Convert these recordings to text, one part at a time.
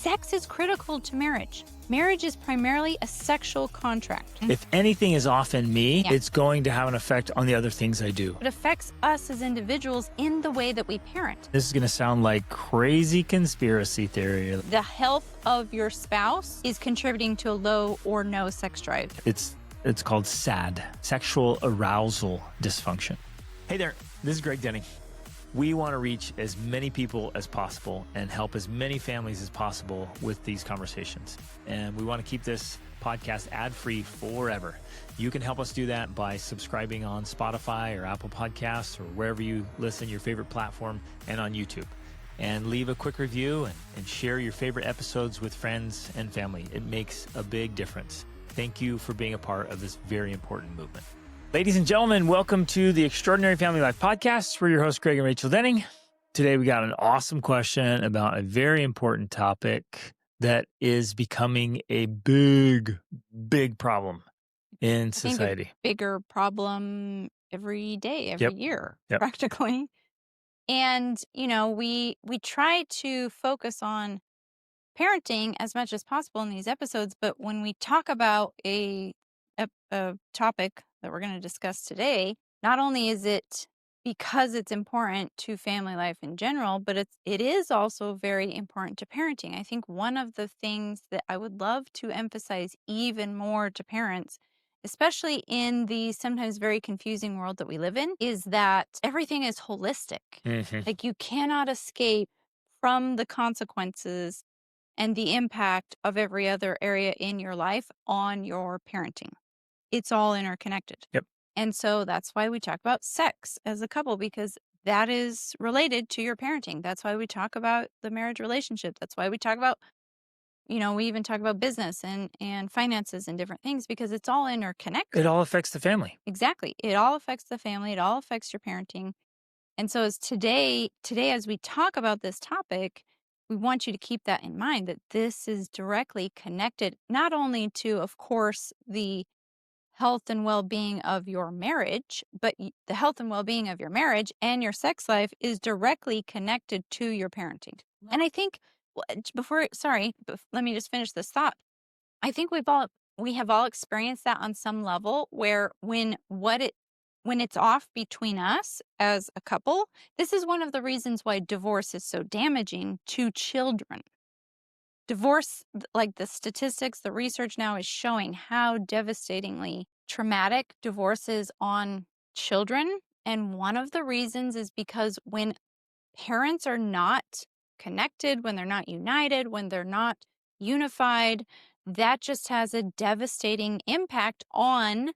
Sex is critical to marriage. Marriage is primarily a sexual contract. If anything is off in me, it's going to have an effect on the other things I do. It affects us as individuals in the way that we parent. This is going to sound like crazy conspiracy theory. The health of your spouse is contributing to a low or no sex drive. It's called SAD, sexual arousal dysfunction. Hey there, this is Greg Denning. We want to reach as many people as possible and help as many families as possible with these conversations. And we want to keep this podcast ad-free forever. You can help us do that by subscribing on Spotify or Apple Podcasts or wherever you listen, your favorite platform, and on YouTube. And leave a quick review and share your favorite episodes with friends and family. It makes a big difference. Thank you for being a part of this very important movement. Ladies and gentlemen, welcome to the Extraordinary Family Life Podcast. We're your hosts, Greg and Rachel Denning. Today, we got an awesome question about a very important topic that is becoming a big, big problem in society. A bigger problem every day, every year, practically. And, you know, we try to focus on parenting as much as possible in these episodes, but when we talk about a topic that we're going to discuss today, not only is it because it's important to family life in general, but it is also very important to parenting. I think one of the things that I would love to emphasize even more to parents, especially in the sometimes very confusing world that we live in, is that everything is holistic. Like you cannot escape from the consequences and the impact of every other area in your life on your parenting. It's all interconnected. And so that's why we talk about sex as a couple, because that is related to your parenting. That's why we talk about the marriage relationship. That's why we talk about, you know, we even talk about business and finances and different things, because it's all interconnected. It all affects the family. Exactly. It all affects the family. It all affects your parenting. And so as today, as we talk about this topic, we want you to keep that in mind, that this is directly connected, not only to, of course, the health and well-being of your marriage, but the health and well-being of your marriage and your sex life is directly connected to your parenting. And I think let me just finish this thought. I think we have all experienced that on some level, where when it's off between us as a couple, this is one of the reasons why divorce is so damaging to children. Divorce, like the statistics, the research now is showing how devastatingly traumatic divorce is on children. And one of the reasons is because when parents are not connected, when they're not united, when they're not unified, that just has a devastating impact on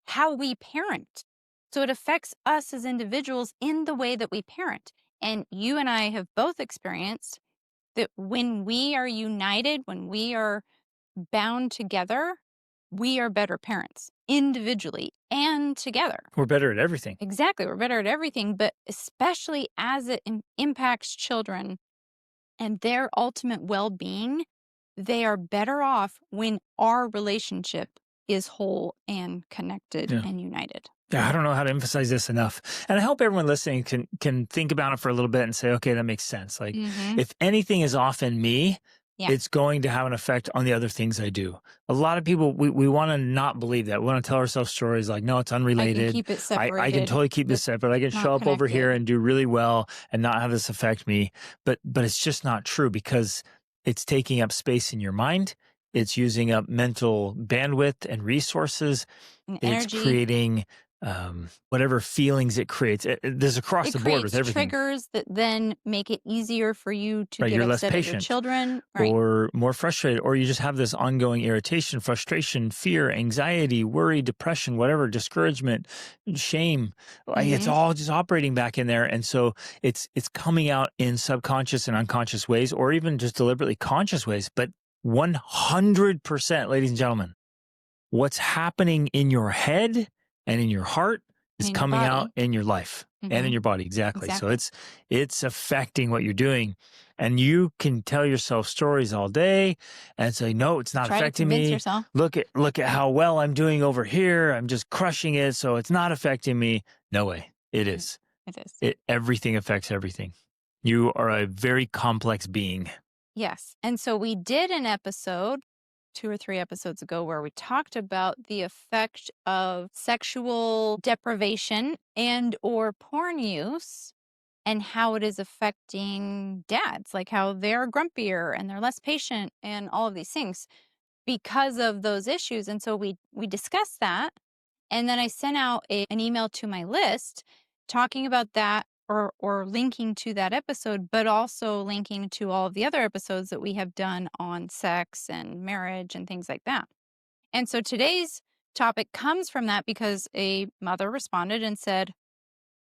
how we parent. So it affects us as individuals in the way that we parent. And you and I have both experienced that when we are united, when we are bound together, we are better parents individually and together. We're better at everything. Exactly. We're better at everything, but especially as it impacts children and their ultimate well-being, they are better off when our relationship is whole and connected and united. Yeah, I don't know how to emphasize this enough. And I hope everyone listening can think about it for a little bit and say, okay, that makes sense. Like if anything is off in me, it's going to have an effect on the other things I do. A lot of people, we want to not believe that. We want to tell ourselves stories like, no, it's unrelated. I can keep it separated. I can totally keep this separate. I can show up over here and do really well and not have this affect me. But it's just not true, because it's taking up space in your mind. It's using up mental bandwidth and resources. And it's energy. Creating whatever feelings it creates. There's across the board with everything. Triggers that then make it easier for you to get upset at your children. Or more frustrated, or you just have this ongoing irritation, frustration, fear, anxiety, worry, depression, whatever, discouragement, shame. Like it's all just operating back in there. And so it's coming out in subconscious and unconscious ways, or even just deliberately conscious ways. But 100%, ladies and gentlemen, what's happening in your head and in your heart is coming out in your life and in your body. Exactly. So it's affecting what you're doing. And you can tell yourself stories all day and say, no, it's not affecting me. Yourself. Look at how well I'm doing over here. I'm just crushing it. So it's not affecting me. No way. It is. It is. Everything affects everything. You are a very complex being. Yes. And so we did an episode 2 or 3 episodes ago where we talked about the effect of sexual deprivation and or porn use and how it is affecting dads, like how they're grumpier and they're less patient and all of these things because of those issues. And so we discussed that. And then I sent out an email to my list talking about that or linking to that episode, but also linking to all of the other episodes that we have done on sex and marriage and things like that. And so today's topic comes from that because a mother responded and said,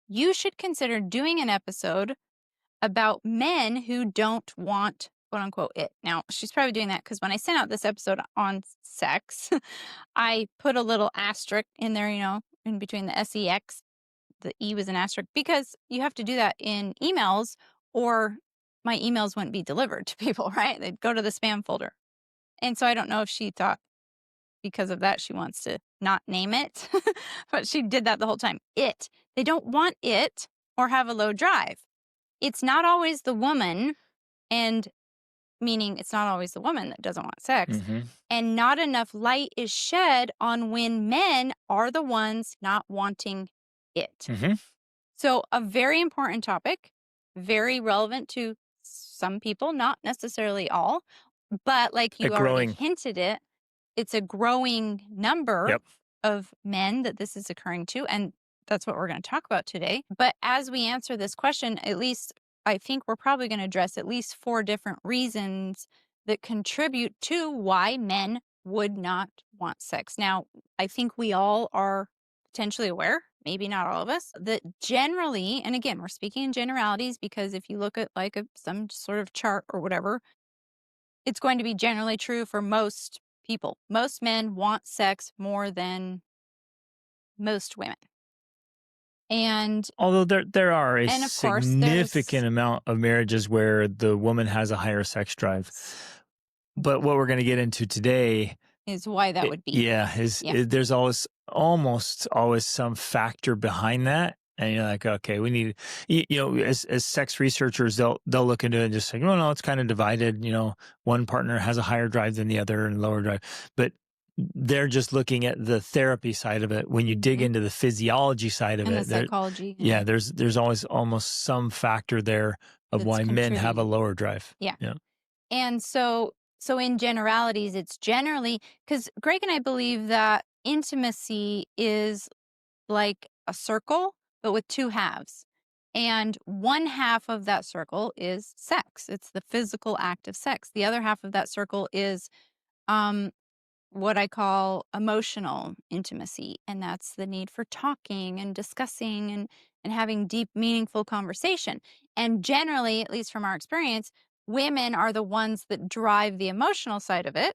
you should consider doing an episode about men who don't want, quote unquote, it. Now, she's probably doing that because when I sent out this episode on sex, I put a little asterisk in there, in between the SEX. The E was an asterisk because you have to do that in emails or my emails wouldn't be delivered to people, right? They'd go to the spam folder. And so I don't know if she thought because of that she wants to not name it, but she did that the whole time. It. They don't want it or have a low drive. It's not always the woman, and meaning it's not always the woman that doesn't want sex, and not enough light is shed on when men are the ones not wanting it. So a very important topic, very relevant to some people, not necessarily all, but like you already hinted it's a growing number of men that this is occurring to, and that's what we're going to talk about today. But as we answer this question, at least I think we're probably going to address at least 4 different reasons that contribute to why men would not want sex. Now, I think we all are potentially aware, maybe not all of us, that generally, and again, we're speaking in generalities because if you look at like some sort of chart or whatever, it's going to be generally true for most people. Most men want sex more than most women. And although there are a significant amount of marriages where the woman has a higher sex drive. But what we're going to get into today is why that would be. There's almost always some factor behind that. And you're like, okay, we need, as sex researchers, they'll look into it and just say, no, it's kind of divided. One partner has a higher drive than the other and lower drive. But they're just looking at the therapy side of it. When you dig into the physiology side of and it, the psychology. There's always almost some factor there of why men have a lower drive. Yeah. And so in generalities, it's generally, because Greg and I believe that intimacy is like a circle, but with 2 halves. And one half of that circle is sex. It's the physical act of sex. The other half of that circle is what I call emotional intimacy. And that's the need for talking and discussing and having deep, meaningful conversation. And generally, at least from our experience, women are the ones that drive the emotional side of it,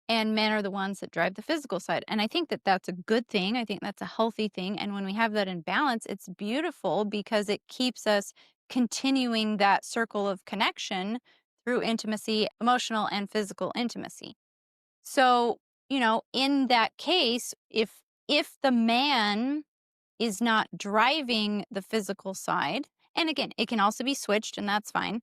and men are the ones that drive the physical side. And I think that that's a good thing. I think that's a healthy thing. And when we have that in balance, it's beautiful because it keeps us continuing that circle of connection through intimacy, emotional and physical intimacy. So, in that case, if the man is not driving the physical side, and again, it can also be switched and that's fine.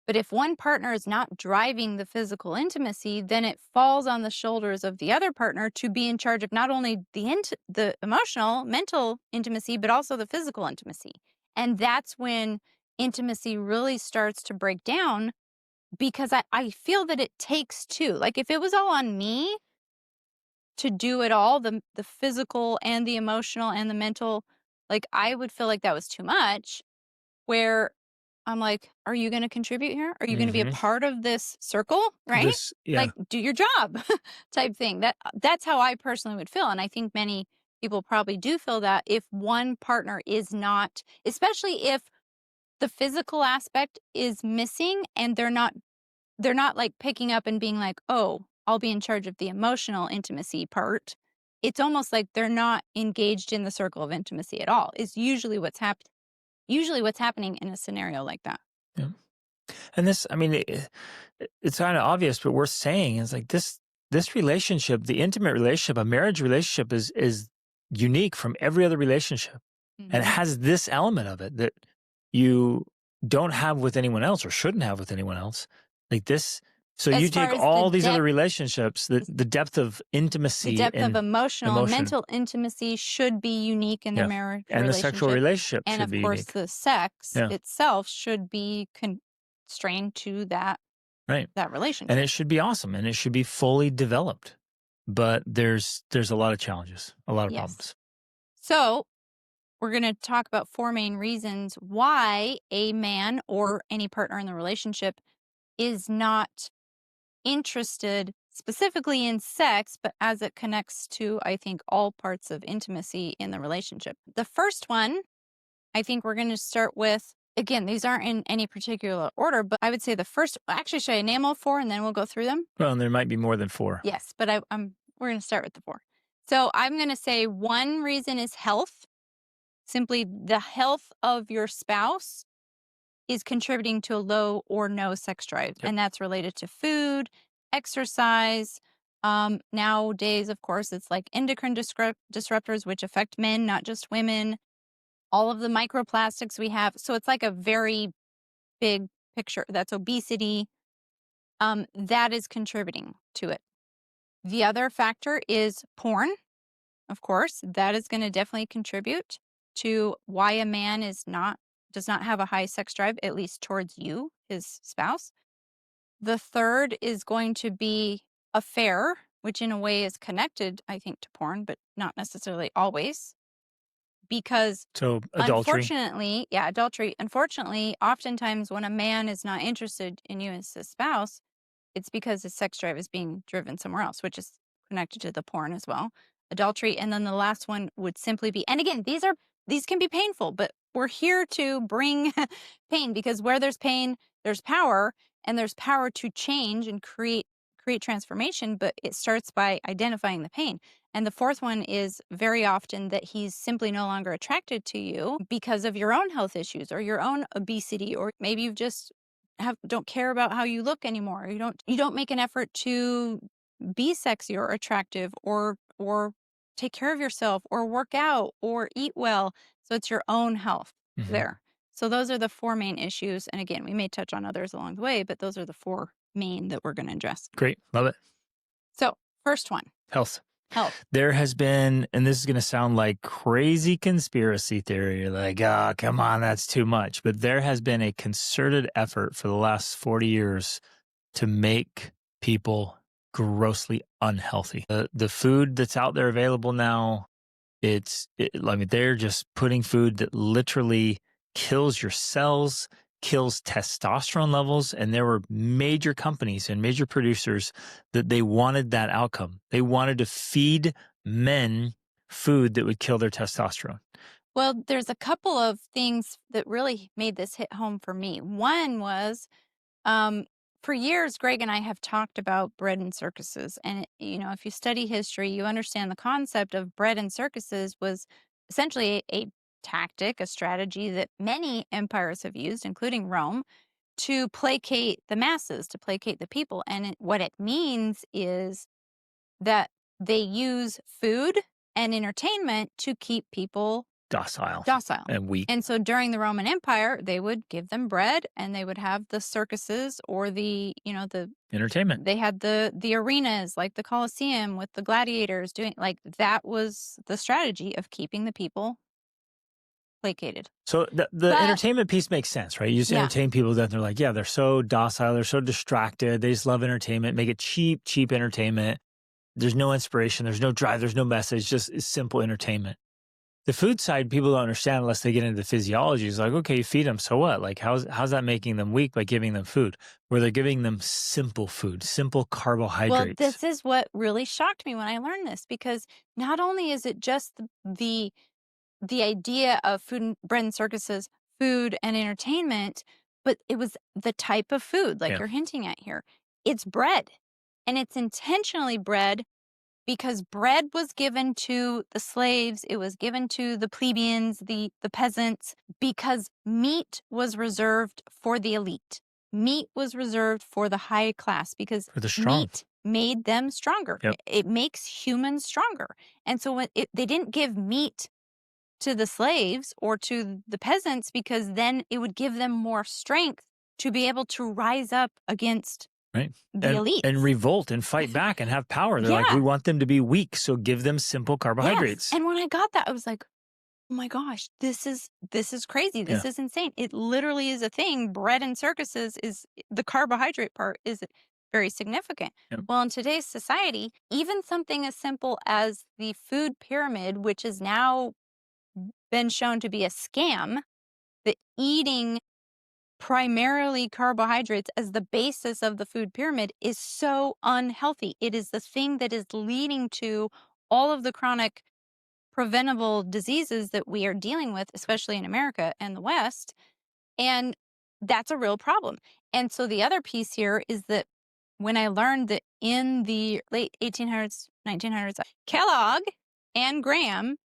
But if one partner is not driving the physical intimacy, then it falls on the shoulders of the other partner to be in charge of not only the emotional, mental intimacy, but also the physical intimacy. And that's when intimacy really starts to break down because I feel that it takes 2. Like if it was all on me to do it all, the physical and the emotional and the mental, like I would feel like that was too much, where I'm like, are you going to contribute here? Are you going to be a part of this circle? Right? Like, do your job type thing. That's how I personally would feel. And I think many people probably do feel that if one partner is not, especially if the physical aspect is missing and they're not like picking up and being like, oh, I'll be in charge of the emotional intimacy part. It's almost like they're not engaged in the circle of intimacy at all. Is usually what's happening in a scenario like that. Yeah. And this, I mean, it's kind of obvious, but we're saying it's like this relationship, the intimate relationship, a marriage relationship is unique from every other relationship. And it has this element of it that you don't have with anyone else or shouldn't have with anyone else. Like this. So As you far take as all these other relationships, the depth of intimacy, the depth of and emotional and emotion, mental intimacy should be unique in the marriage and the sexual relationship and should of be course, unique. the sex itself should be constrained to that And relationship. it should be awesome, and it should be fully developed. But there's a lot of challenges, a lot of problems. So we're going to talk about 4 main reasons why a man or any partner in the relationship is not interested specifically in sex, but as it connects to, I think, all parts of intimacy in the relationship. The first one, I think we're going to start with, again, these aren't in any particular order, but I would say the first, actually, should I name all 4 and then we'll go through them? Well, and there might be more than 4. Yes, but we're going to start with the 4. So I'm going to say one reason is health. Simply the health of your spouse is contributing to a low or no sex drive. And that's related to food, exercise. Nowadays, of course, it's like endocrine disruptors, which affect men, not just women. All of the microplastics we have. So it's like a very big picture. That's obesity. That is contributing to it. The other factor is porn. Of course, that is going to definitely contribute to why a man does not have a high sex drive, at least towards you, his spouse. The third is going to be affair, which in a way is connected, I think, to porn, but not necessarily always. Because adultery. Adultery. Unfortunately, oftentimes when a man is not interested in you as his spouse, it's because his sex drive is being driven somewhere else, which is connected to the porn as well. Adultery. And then the last one would simply be, and again, these can be painful, but we're here to bring pain, because where there's pain, there's power, and there's power to change and create transformation, but it starts by identifying the pain. And the fourth one is very often that he's simply no longer attracted to you because of your own health issues or your own obesity, or maybe you've just don't care about how you look anymore. You don't make an effort to be sexy or attractive or take care of yourself or work out or eat well. So it's your own health there. So those are the 4 main issues. And again, we may touch on others along the way, but those are the 4 main that we're going to address. Great. Love it. So first one. Health. Health. There has been, and this is going to sound like crazy conspiracy theory. You're like, oh, come on, that's too much. But there has been a concerted effort for the last 40 years to make people grossly unhealthy. The food that's out there available now, they're just putting food that literally kills your cells, kills testosterone levels. And there were major companies and major producers that they wanted that outcome. They wanted to feed men food that would kill their testosterone. Well, there's a couple of things that really made this hit home for me. One was, for years, Greg and I have talked about bread and circuses. And, if you study history, you understand the concept of bread and circuses was essentially a tactic, a strategy that many empires have used, including Rome, to placate the masses, to placate the people. And what it means is that they use food and entertainment to keep people docile and weak. And so during the Roman Empire, they would give them bread, and they would have the circuses or the entertainment. They had the arenas like the Colosseum with the gladiators doing, like, that was the strategy of keeping the people placated. So the entertainment piece makes sense, right? You just entertain people that they're like, they're so docile, they're so distracted, they just love entertainment, make it cheap entertainment. There's no inspiration, there's no drive, there's no message, just simple entertainment. The food side, people don't understand unless they get into the physiology. It's like, okay, you feed them, so what? Like, how's that making them weak by giving them food? Where they're giving them simple food, simple carbohydrates. Well, this is what really shocked me when I learned this, because not only is it just the idea of food and bread and circuses, food and entertainment, but it was the type of food, like you're hinting at here. It's bread, and it's intentionally bread, because bread was given to the slaves, it was given to the plebeians, the peasants, because meat was reserved for the elite. Meat was reserved for the high class, because meat made them stronger. It makes humans stronger. And so when they didn't give meat to the slaves or to the peasants, because then it would give them more strength to be able to rise up against right. the elites. And revolt and fight back and have power. They're like, we want them to be weak, so give them simple carbohydrates. Yes. And when I got that, I was like, oh my gosh, this is crazy. This is insane. It literally is a thing. Bread in circuses is the carbohydrate part is very significant. Yep. Well, in today's society, even something as simple as the food pyramid, which has now been shown to be a scam, the eating primarily carbohydrates as the basis of the food pyramid is so unhealthy. It is the thing that is leading to all of the chronic preventable diseases that we are dealing with, especially in America and the West. And that's a real problem. And so the other piece here is that when I learned that in the late 1800s, 1900s, Kellogg and Graham,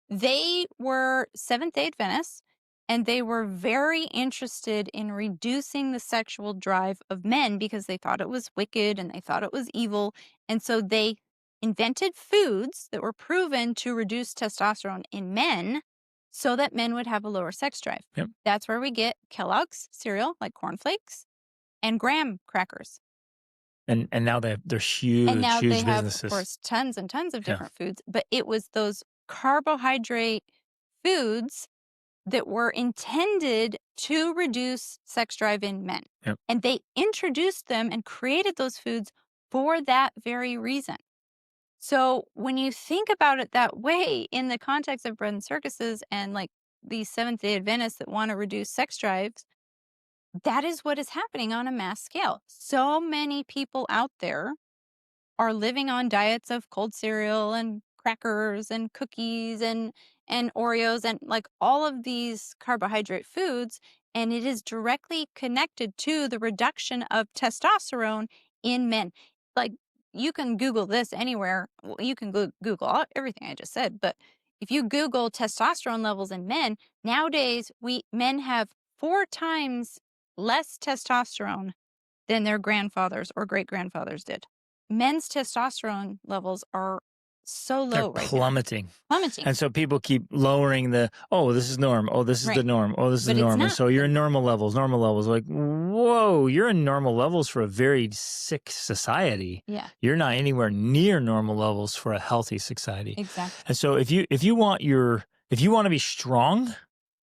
they were Seventh-day Adventists, and they were very interested in reducing the sexual drive of men because they thought it was wicked and they thought it was evil. And so they invented foods that were proven to reduce testosterone in men so that men would have a lower sex drive. Yep. That's where we get Kellogg's cereal, like cornflakes, and Graham crackers. And now they're huge, and now huge they have, businesses. Of course, tons and tons of different foods. But it was those carbohydrate foods that were intended to reduce sex drive in men. Yep. And they introduced them and created those foods for that very reason. So when you think about it that way, in the context of bread and circuses and like these Seventh-day Adventists that want to reduce sex drives, that is what is happening on a mass scale. So many people out there are living on diets of cold cereal and crackers and cookies and Oreos and like all of these carbohydrate foods. And it is directly connected to the reduction of testosterone in men. Like, you can Google this anywhere. Well, you can Google everything I just said. But if you Google testosterone levels in men, nowadays men have 4 times less testosterone than their grandfathers or great-grandfathers did. Men's testosterone levels are so low right plummeting. Now. Plummeting. And so people keep lowering this is norm. Oh, this is the norm. Oh, this is the norm. And so you're in normal levels. Like, whoa, you're in normal levels for a very sick society. Yeah. You're not anywhere near normal levels for a healthy society. Exactly. And so if you want to be strong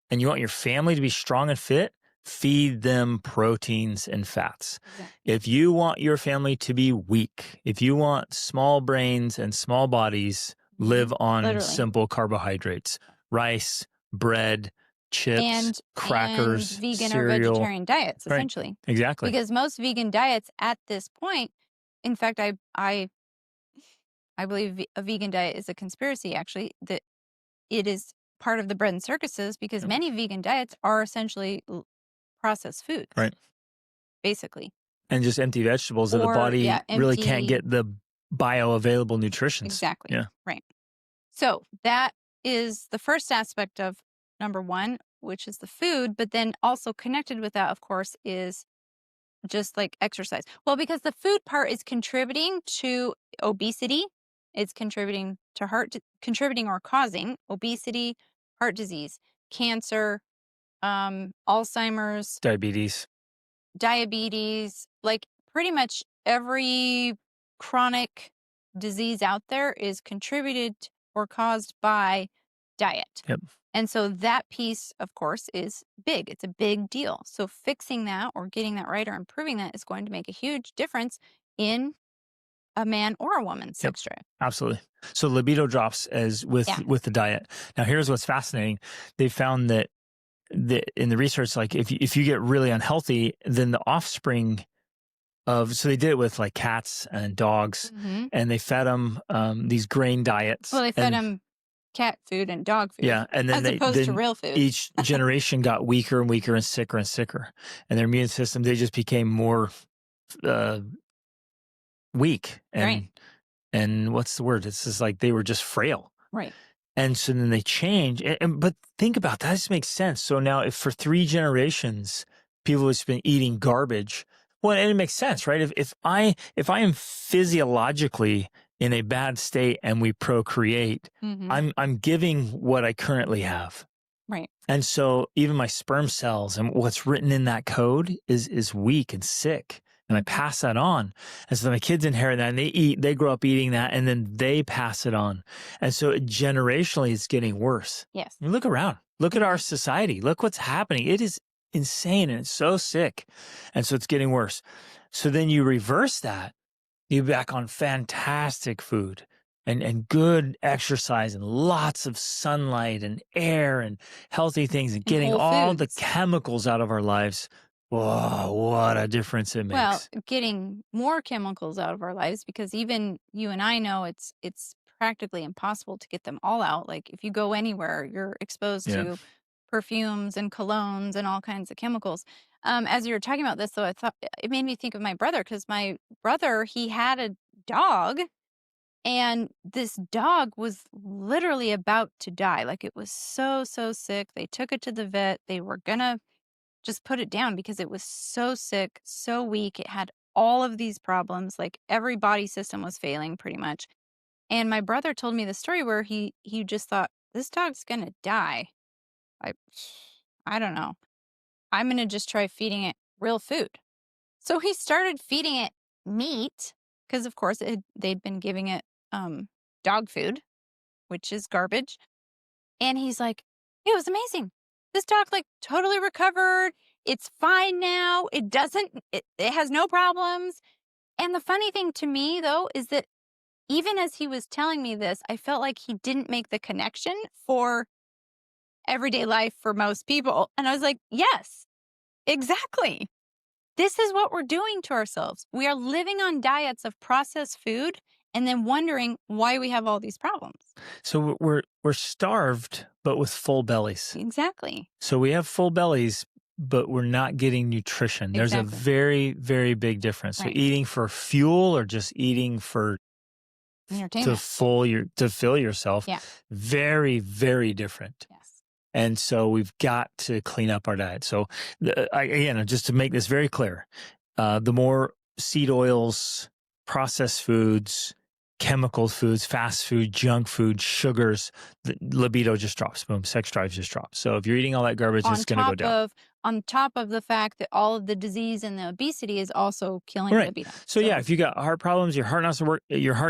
and you want your family to be strong and fit, feed them proteins and fats. Exactly. If you want your family to be weak, if you want small brains and small bodies, live on simple carbohydrates, rice, bread, chips, crackers, and vegan cereal. or vegetarian diets, essentially. Right. Exactly. Because most vegan diets at this point, in fact, I believe a vegan diet is a conspiracy, actually, that it is part of the bread and circuses because many vegan diets are essentially processed foods. Right. Basically. And just empty vegetables that the body really can't get the bioavailable nutrition. Exactly. Yeah. Right. So that is the first aspect of number 1, which is the food. But then also connected with that, of course, is just like exercise. Well, because the food part is contributing to obesity. It's contributing to contributing or causing obesity, heart disease, cancer, Alzheimer's, diabetes, like pretty much every chronic disease out there is contributed or caused by diet. Yep. And so that piece, of course, is big. It's a big deal. So fixing that or getting that right or improving that is going to make a huge difference in a man or a woman's sex drive. Absolutely. So libido drops with the diet. Now, here's what's fascinating. They found that in the research, like if you get really unhealthy, then the offspring so they did it with like cats and dogs, and they fed them these grain diets. Well, they fed them cat food and dog food. Yeah, and then as opposed to real food. Each generation got weaker and weaker and sicker, and their immune system, they just became more weak and what's the word? It's just like they were just frail. Right. And so then they change. But think about that. This makes sense. So now if for 3 generations, people have been eating garbage, well, and it makes sense, right? If I am physiologically in a bad state and we procreate, I'm giving what I currently have. Right. And so even my sperm cells and what's written in that code is weak and sick. And I pass that on. And so my kids inherit that and they grow up eating that and then they pass it on. And so generationally, it's getting worse. Yes. I mean, look around. Look at our society. Look what's happening. It is insane and it's so sick. And so it's getting worse. So then you reverse that. You're back on fantastic food and good exercise and lots of sunlight and air and healthy things and getting all the chemicals out of our lives. Whoa, what a difference it makes. Well, getting more chemicals out of our lives, because even you and I know it's practically impossible to get them all out. Like if you go anywhere, you're exposed to perfumes and colognes and all kinds of chemicals. As you were talking about this, though, I thought it made me think of my brother, because my brother, he had a dog, and this dog was literally about to die. Like it was so sick. They took it to the vet. They were gonna just put it down because it was so sick, so weak. It had all of these problems. Like every body system was failing pretty much. And my brother told me the story where he just thought, this dog's gonna die. I don't know. I'm gonna just try feeding it real food. So he started feeding it meat, because of course they'd been giving it dog food, which is garbage. And he's like, it was amazing. This dog like totally recovered. It's fine now. It has no problems. And the funny thing to me, though, is that even as he was telling me this, I felt like he didn't make the connection for everyday life for most people. And I was like, yes, exactly. This is what we're doing to ourselves. We are living on diets of processed food and then wondering why we have all these problems. So we're starved, but with full bellies. Exactly. So we have full bellies, but we're not getting nutrition. There's a very, very big difference. So eating for fuel or just eating for entertainment to fill yourself. Yeah. Very, very different. Yes. And so we've got to clean up our diet. So again, just to make this very clear, the more seed oils, processed foods, chemical foods, fast food, junk food, sugars, the libido just drops. Boom, sex drive just drops. So if you're eating all that garbage, it's going to go down. On top of the fact that all of the disease and the obesity is also killing libido. So yeah, if you got heart problems, your heart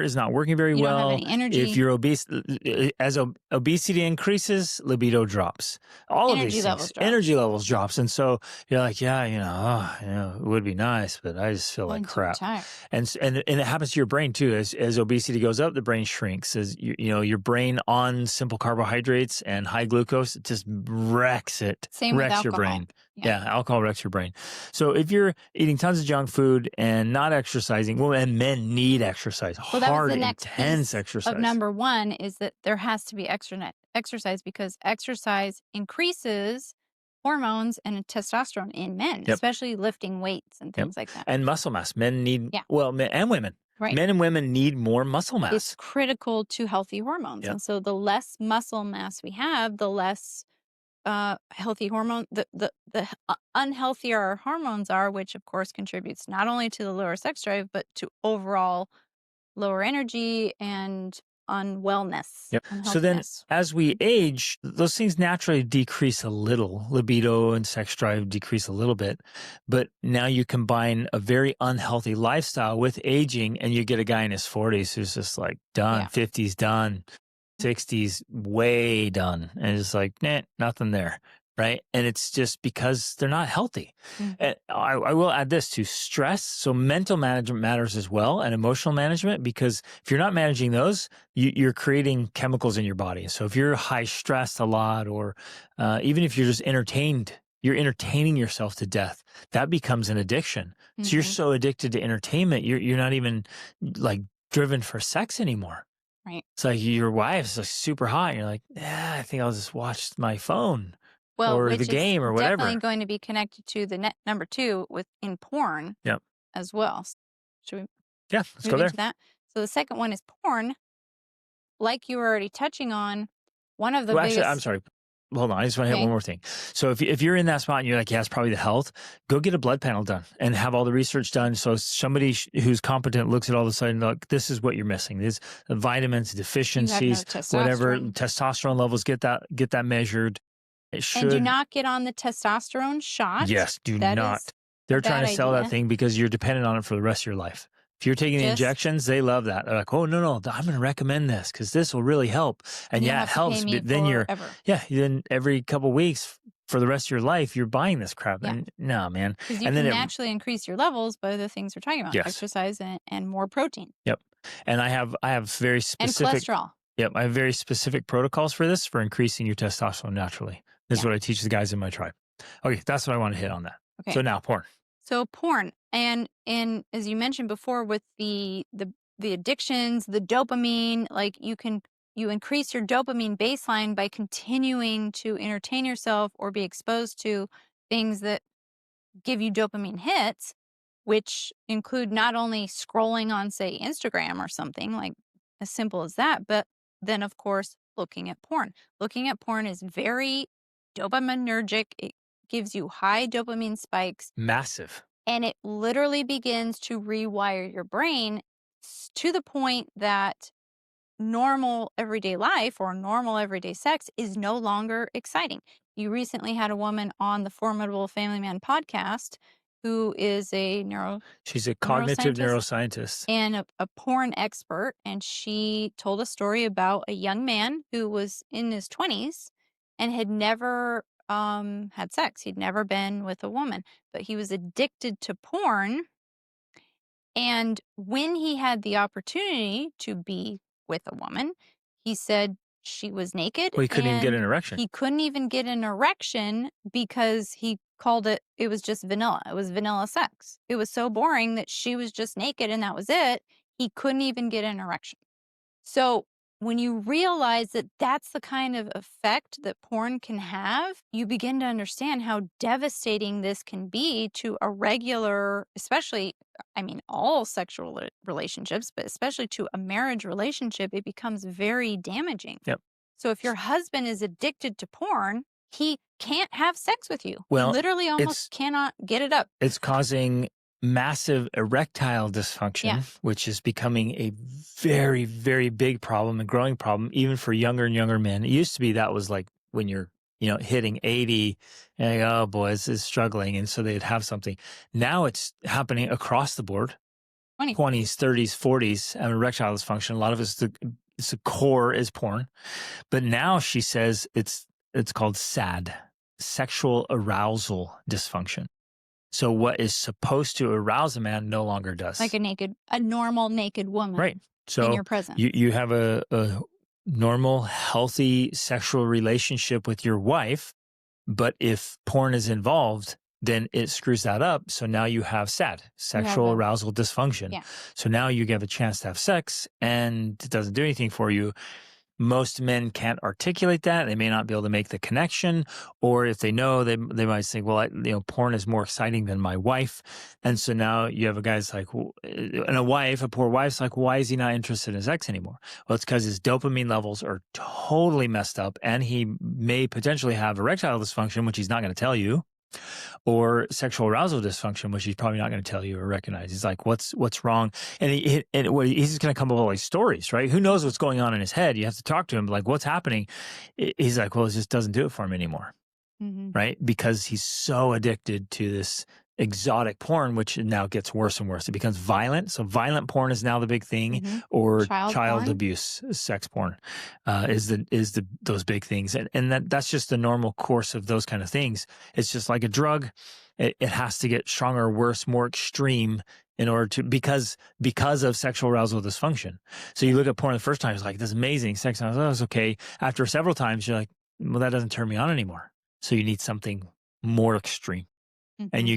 is not working very well. You don't have any energy. If you're obese, as obesity increases, libido drops. All of these things, energy levels drops, and so you're like, it would be nice, but I just feel like crap. And it happens to your brain too. As obesity goes up, the brain shrinks. As your brain on simple carbohydrates and high glucose, it just wrecks it. Same with alcohol. Your brain. Yeah, alcohol wrecks your brain. So if you're eating tons of junk food and not exercising, and men need exercise, hard, intense exercise. Of number one is that there has to be exercise, because exercise increases hormones and testosterone in men, especially lifting weights and things like that. And muscle mass. Men need, men and women. Right. Men and women need more muscle mass. It's critical to healthy hormones. And so the less muscle mass we have, the less healthy hormone, the unhealthier our hormones are, which of course contributes not only to the lower sex drive, but to overall lower energy and unwellness. So then as we age, those things naturally decrease a little. Libido and sex drive decrease a little bit. But now you combine a very unhealthy lifestyle with aging, and you get a guy in his 40s who's just like done, 50s done, 60s way done, and it's like, nothing there, right? And it's just because they're not healthy. And I will add this to stress. So mental management matters as well, and emotional management, because if you're not managing those, you're creating chemicals in your body. So if you're high stressed a lot, or even if you're just you're entertaining yourself to death, that becomes an addiction. So you're so addicted to entertainment, you're not even like driven for sex anymore. Right. It's like your wife's like super hot. And you're like, I think I'll just watch my phone or the game or whatever. Definitely going to be connected to the number two in porn as well. Should we? Yeah, let's go there. That? So the second one is porn. Like you were already touching on, one of the biggest... Actually, I'm sorry. Hold on, I just want to hit one more thing. So if you're in that spot and you're like, it's probably the health, go get a blood panel done and have all the research done. So somebody who's competent looks at all of a sudden, look, this is what you're missing. There's vitamins, deficiencies, whatever, testosterone levels, get that measured. It And do should. not get on the testosterone shot. Yes, do That not. is a They're trying bad to sell that idea. thing because you're dependent on it for the rest of your life. If you're taking the Just injections, they love that. They're like, "Oh, no, I'm gonna recommend this because this will really help." And you don't yeah, it have to pay helps, me but then forever. then every couple weeks for the rest of your life, you're buying this crap. Yeah. And no, man. Because you And then can it naturally increase your levels by the things we're talking about, yes. exercise and more protein Yep. And I have very and specific cholesterol. yep, I have very specific protocols for this for increasing your testosterone naturally. This is Yeah. what I teach the guys in my tribe. Okay, that's what I want to hit on that. Okay. So now porn. So porn and as you mentioned before with the addictions, the dopamine, like you increase your dopamine baseline by continuing to entertain yourself or be exposed to things that give you dopamine hits, which include not only scrolling on, say, Instagram or something like as simple as that, but then, of course, looking at porn. Looking at porn is very dopaminergic. It gives you high dopamine spikes Massive. and it literally begins to rewire your brain to the point that normal everyday life or normal everyday sex is no longer exciting. You recently had a woman on the Formidable Family Man podcast who is a She's a cognitive neuroscientist neuroscientist. and a porn expert. And she told a story about a young man who was in his 20s and had never had sex. He'd never been with a woman, but he was addicted to porn. And when he had the opportunity to be with a woman, he said she was naked Well, he couldn't even get and an erection. he couldn't even get an erection because he called it was just vanilla. It was vanilla sex. It was so boring that she was just naked and that was it. He couldn't even get an erection. So when you realize that that's the kind of effect that porn can have, you begin to understand how devastating this can be to a regular, especially, I mean, all sexual relationships, but especially to a marriage relationship, it becomes very damaging. Yep. So if your husband is addicted to porn, he can't have sex with you. Well, Literally almost cannot get it up. It's causing massive erectile dysfunction, which is becoming a very, very big problem and growing problem, even for younger and younger men. It used to be that was like when you're, hitting 80 and you go, oh boy, this is struggling. And so they'd have something. Now it's happening across the board, 20s, 30s, 40s, and erectile dysfunction. A lot of it's the core is porn. But now she says it's called SAD, sexual arousal dysfunction. So what is supposed to arouse a man no longer does. Like a normal naked woman. Right. So in your presence. You have a normal, healthy sexual relationship with your wife, but if porn is involved, then it screws that up. So now you have SAD, sexual arousal dysfunction. Yeah. So now you have a chance to have sex and it doesn't do anything for you. Most men can't articulate that. They may not be able to make the connection, or if they know, they might think, well, porn is more exciting than my wife. And so now you have a guy's like, and a poor wife's like, why is he not interested in sex anymore? Well, it's because his dopamine levels are totally messed up and he may potentially have erectile dysfunction, which he's not going to tell you, or sexual arousal dysfunction, which he's probably not going to tell you or recognize. He's like, what's wrong? And he's just going to come up with all these stories, right? Who knows what's going on in his head? You have to talk to him, like, what's happening? He's like, well, it just doesn't do it for him anymore, right? Because he's so addicted to this exotic porn, which now gets worse and worse. It becomes violent. So violent porn is now the big thing, or child abuse, sex porn is those big things. And that's just the normal course of those kind of things. It's just like a drug. It has to get stronger, worse, more extreme in order to, because of sexual arousal dysfunction. So you look at porn the first time, it's like, this is amazing sex. And I was like, oh, it's okay. After several times, you're like, well, that doesn't turn me on anymore. So you need something more extreme. And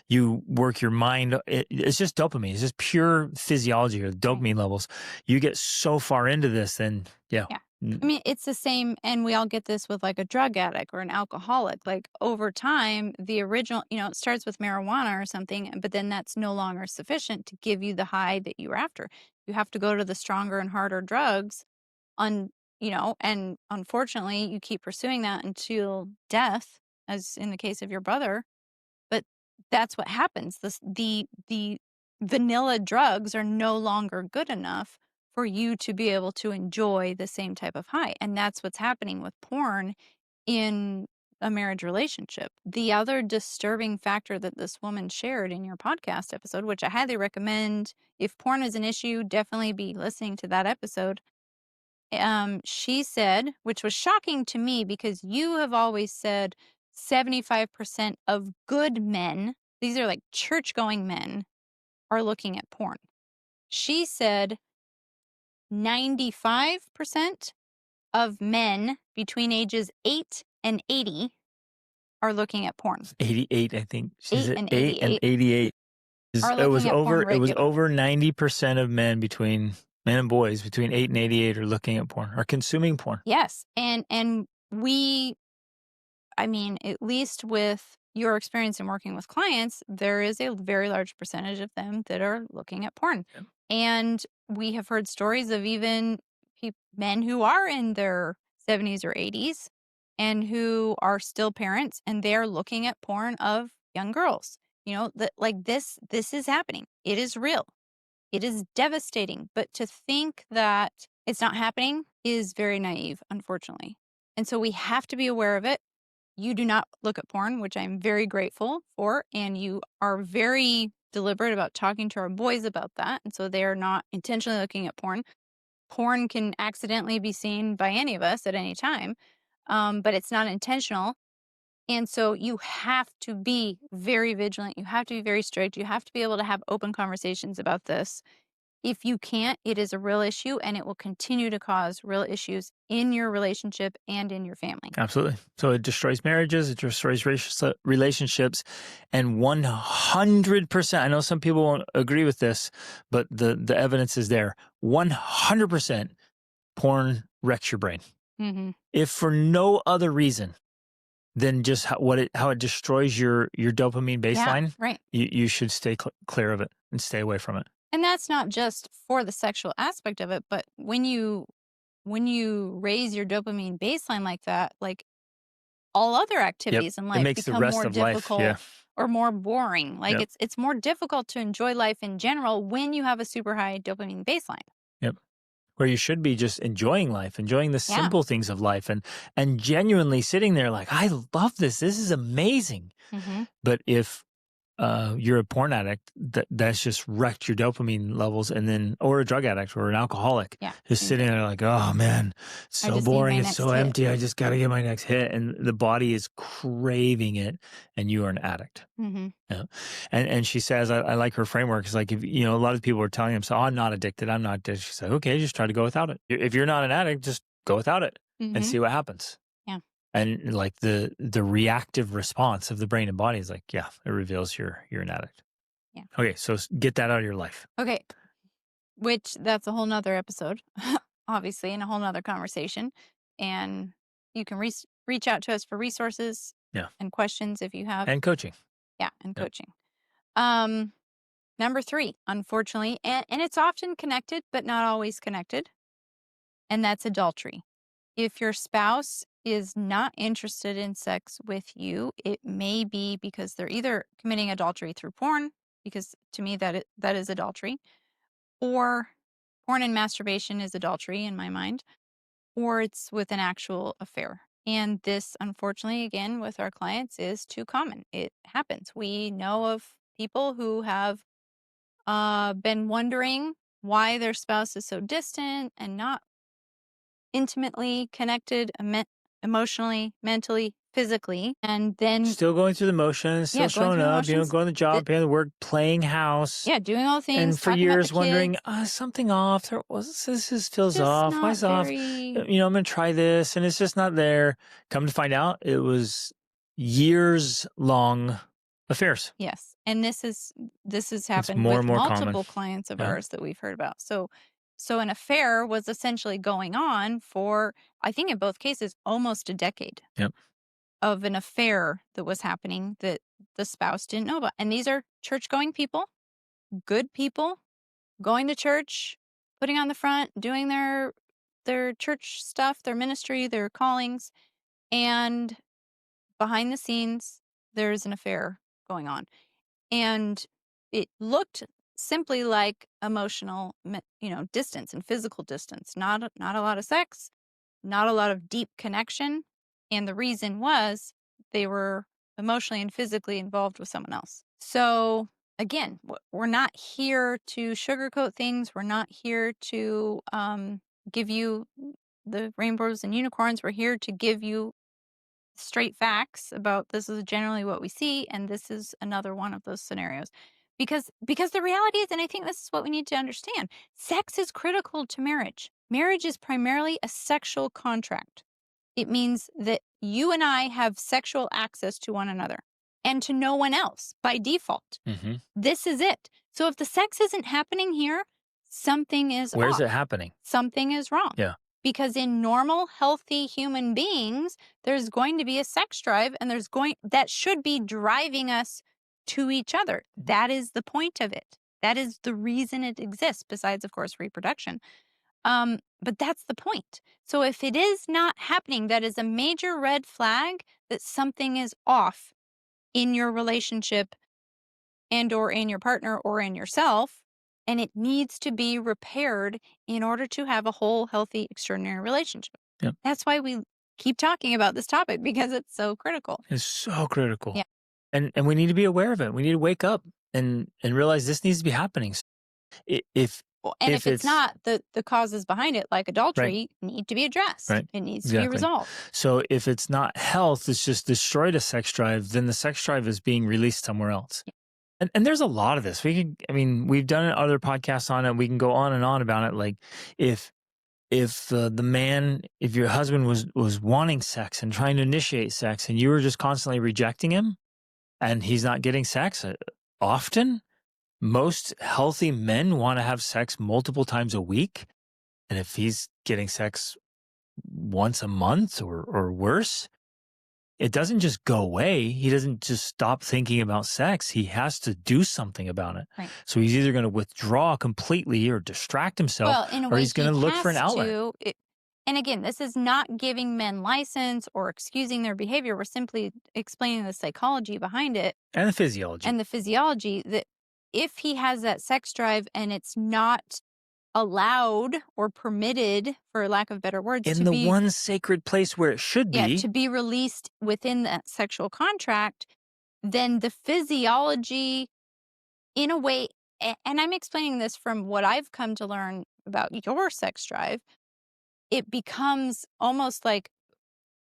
you work your mind. It's just dopamine. It's just pure physiology or dopamine levels. You get so far into this, then yeah. I mean, it's the same, and we all get this with like a drug addict or an alcoholic. Like over time, the original, it starts with marijuana or something, but then that's no longer sufficient to give you the high that you were after. You have to go to the stronger and harder drugs and unfortunately, you keep pursuing that until death, as in the case of your brother. But that's what happens. The vanilla drugs are no longer good enough for you to be able to enjoy the same type of high. And that's what's happening with porn in a marriage relationship. The other disturbing factor that this woman shared in your podcast episode, which I highly recommend, if porn is an issue, definitely be listening to that episode. She said, which was shocking to me because you have always said 75% of good men, these are like church-going men, are looking at porn. She said 95% of men between ages 8 and 80 are looking at porn. 88, I think. She's 8 at and 8 and 88 88. are It was looking at porn over. It was regularly. over 90% of men and boys between 8 and 88 are looking at porn, are consuming porn. Yes, and we, I mean, at least with your experience in working with clients, there is a very large percentage of them that are looking at porn. Yep. And we have heard stories of even men who are in their 70s or 80s and who are still parents, and they're looking at porn of young girls. You know, that like this is happening. It is real. It is devastating. But to think that it's not happening is very naive, unfortunately. And so we have to be aware of it. You do not look at porn, which I'm very grateful for. And you are very deliberate about talking to our boys about that. And so they are not intentionally looking at porn. Porn can accidentally be seen by any of us at any time, but it's not intentional. And so you have to be very vigilant. You have to be very strict. You have to be able to have open conversations about this. If you can't, it is a real issue, and it will continue to cause real issues in your relationship and in your family. Absolutely. So it destroys marriages, it destroys relationships, and 100%, I know some people won't agree with this, but the evidence is there. 100% porn wrecks your brain. Mm-hmm. If for no other reason than just how it destroys your dopamine baseline, Yeah, right. You should stay clear of it and stay away from it. And that's not just for the sexual aspect of it, but when you raise your dopamine baseline like that, like all other activities in life become more difficult or more boring. Like it's more difficult to enjoy life in general when you have a super high dopamine baseline. Yep. Where you should be just enjoying life, enjoying the simple things of life, and genuinely sitting there like, I love this. This is amazing. Mm-hmm. But if you're a porn addict, that's just wrecked your dopamine levels, or a drug addict or an alcoholic, just sitting there like, oh man, it's so boring, it's so empty, I just got to get my next hit, and the body is craving it, and you are an addict. Mm-hmm. Yeah. And she says, I like her framework. It's like, if a lot of people are telling him, so I'm not addicted. She's like, okay, just try to go without it. If you're not an addict, just go without it and see what happens. Yeah. And like the reactive response of the brain and body is like, yeah, it reveals you're an addict. Yeah. Okay, so get that out of your life. Okay. Which that's a whole nother episode, obviously, and a whole nother conversation. And you can reach out to us for resources and questions if you have. And coaching. Yeah, and coaching. Number 3, unfortunately, and it's often connected, but not always connected. And that's adultery. If your spouse is not interested in sex with you, it may be because they're either committing adultery through porn, because to me that is adultery, or porn and masturbation is adultery in my mind, or it's with an actual affair. And this, unfortunately, again, with our clients is too common. It happens. We know of people who have been wondering why their spouse is so distant and not intimately connected emotionally, mentally, physically, and then still going through the motions, still showing up, going to the job, paying the work, playing house, doing all things, and for years wondering, something off. This feels off. Why is off? I'm going to try this, and it's just not there. Come to find out, it was years long affairs. Yes, and this has happened with multiple clients of ours that we've heard about. So an affair was essentially going on for, I think in both cases, almost a decade. Yep. Of an affair that was happening that the spouse didn't know about. And these are church-going people, good people, going to church, putting on the front, doing their church stuff, their ministry, their callings, and behind the scenes, there's an affair going on. And it looked simply like emotional, distance and physical distance, not a lot of sex, not a lot of deep connection. And the reason was they were emotionally and physically involved with someone else. So again, we're not here to sugarcoat things. We're not here to give you the rainbows and unicorns. We're here to give you straight facts about this is generally what we see, and this is another one of those scenarios. Because the reality is, and I think this is what we need to understand, sex is critical to marriage. Marriage is primarily a sexual contract. It means that you and I have sexual access to one another and to no one else by default. Mm-hmm. This is it. So if the sex isn't happening here, something is Where's off. it happening? Something is wrong. Yeah. Because in normal, healthy human beings, there's going to be a sex drive, and that should be driving us to each other. That is the point of it. That is the reason it exists, besides, of course, reproduction. But that's the point. So if it is not happening, that is a major red flag that something is off in your relationship and or in your partner or in yourself, and it needs to be repaired in order to have a whole, healthy, extraordinary relationship. Yep. That's why we keep talking about this topic, because it's so critical. It's so critical. Yeah. And we need to be aware of it. We need to wake up and realize this needs to be happening. If it's not, the causes behind it, like adultery, need to be addressed. Right. It needs to be resolved. So if it's not health, it's just destroyed a sex drive, then the sex drive is being released somewhere else. Yeah. And there's a lot of this. We've done other podcasts on it. We can go on and on about it. Like if your husband was wanting sex and trying to initiate sex, and you were just constantly rejecting him, and he's not getting sex often, most healthy men want to have sex multiple times a week. And if he's getting sex once a month or worse, it doesn't just go away. He doesn't just stop thinking about sex. He has to do something about it. Right. So he's either going to withdraw completely or distract himself, or he's going to look for an outlet. And again, this is not giving men license or excusing their behavior. We're simply explaining the psychology behind it. And the physiology. That if he has that sex drive and it's not allowed or permitted, for lack of better words, in the one sacred place where it should be, to be released within that sexual contract, then the physiology, in a way, and I'm explaining this from what I've come to learn about your sex drive, it becomes almost like,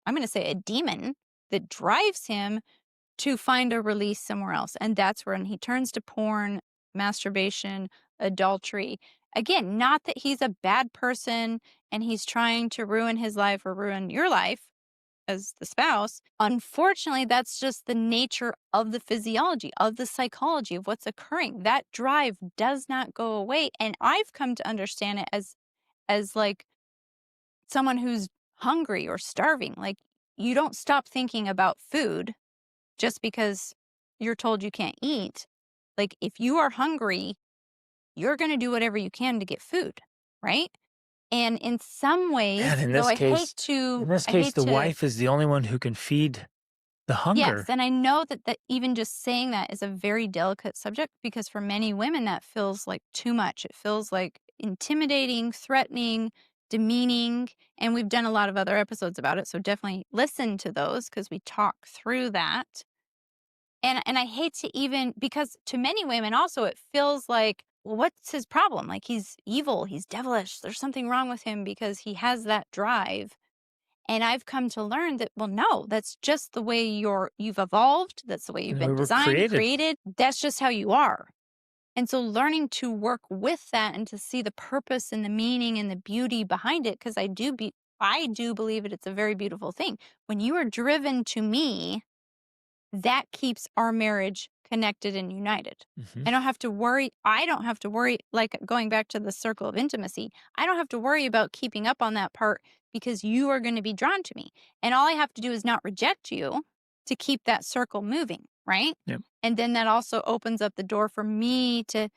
I'm going to say, a demon that drives him to find a release somewhere else. And that's when he turns to porn, masturbation, adultery. Again, not that he's a bad person and he's trying to ruin his life or ruin your life as the spouse. Unfortunately, that's just the nature of the physiology, of the psychology of what's occurring. That drive does not go away. And I've come to understand it as like someone who's hungry or starving. Like, you don't stop thinking about food just because you're told you can't eat. Like, if you are hungry, you're going to do whatever you can to get food, right? And in some ways, in this case, the wife is the only one who can feed the hunger. Yes, and I know that even just saying that is a very delicate subject, because for many women that feels like too much. It feels like intimidating, threatening, demeaning, and we've done a lot of other episodes about it, so definitely listen to those because we talk through that. And I hate to even, because to many women also it feels like, well, what's his problem? Like, he's evil, he's devilish, there's something wrong with him because he has that drive. And I've come to learn that, well, no, that's just the way you've evolved. That's the way you've been designed, created. That's just how you are. And so learning to work with that and to see the purpose and the meaning and the beauty behind it, because I do believe it's a very beautiful thing. When you are driven to me, that keeps our marriage connected and united. Mm-hmm. I don't have to worry, like going back to the circle of intimacy, I don't have to worry about keeping up on that part because you are going to be drawn to me. And all I have to do is not reject you to keep that circle moving, right? Yep. And then that also opens up the door for me to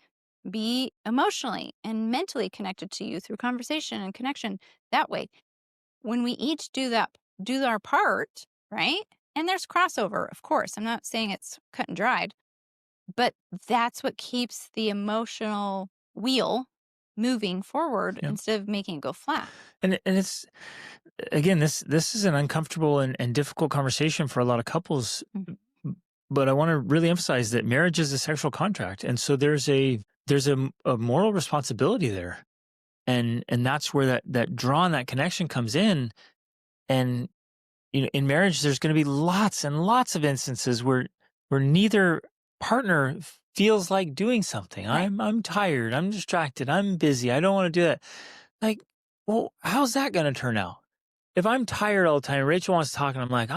be emotionally and mentally connected to you through conversation and connection that way. When we each do our part, right? And there's crossover, of course. I'm not saying it's cut and dried, but that's what keeps the emotional wheel moving forward instead of making it go flat. And it's, again, this is an uncomfortable and difficult conversation for a lot of couples. But I want to really emphasize that marriage is a sexual contract. And so there's a moral responsibility there. And that's where that draw and that connection comes in. And, in marriage, there's going to be lots and lots of instances where neither partner feels like doing something. Right. I'm tired. I'm distracted. I'm busy. I don't want to do that. Like, well, how's that going to turn out? If I'm tired all the time, Rachel wants to talk, and I'm like,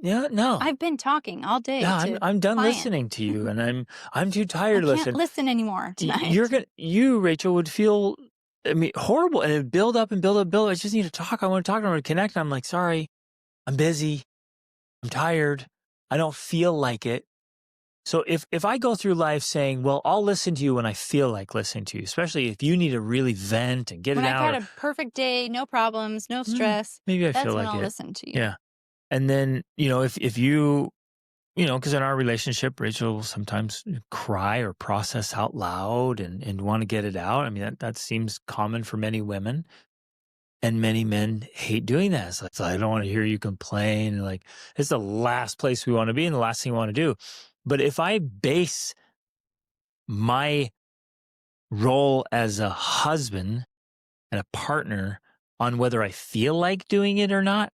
no. I've been talking all day. Yeah, I'm done client. listening to you, and I'm too tired to I listen. can't listen anymore tonight. You, Rachel, would feel, horrible, and it'd build up and build up, build up. I just need to talk. I want to talk. I want to connect. And I'm like, sorry, I'm busy. I'm tired. I don't feel like it. So if I go through life saying, well, I'll listen to you when I feel like listening to you, especially if you need to really vent and get when it I've out. When I've had a perfect day, no problems, no stress, maybe I that's feel when like I'll it. listen to you. Yeah. And then, if you, because in our relationship, Rachel will sometimes cry or process out loud and want to get it out. I mean, that seems common for many women. And many men hate doing that. It's like, I don't want to hear you complain. Like, it's the last place we want to be and the last thing we want to do. But if I base my role as a husband and a partner on whether I feel like doing it or not,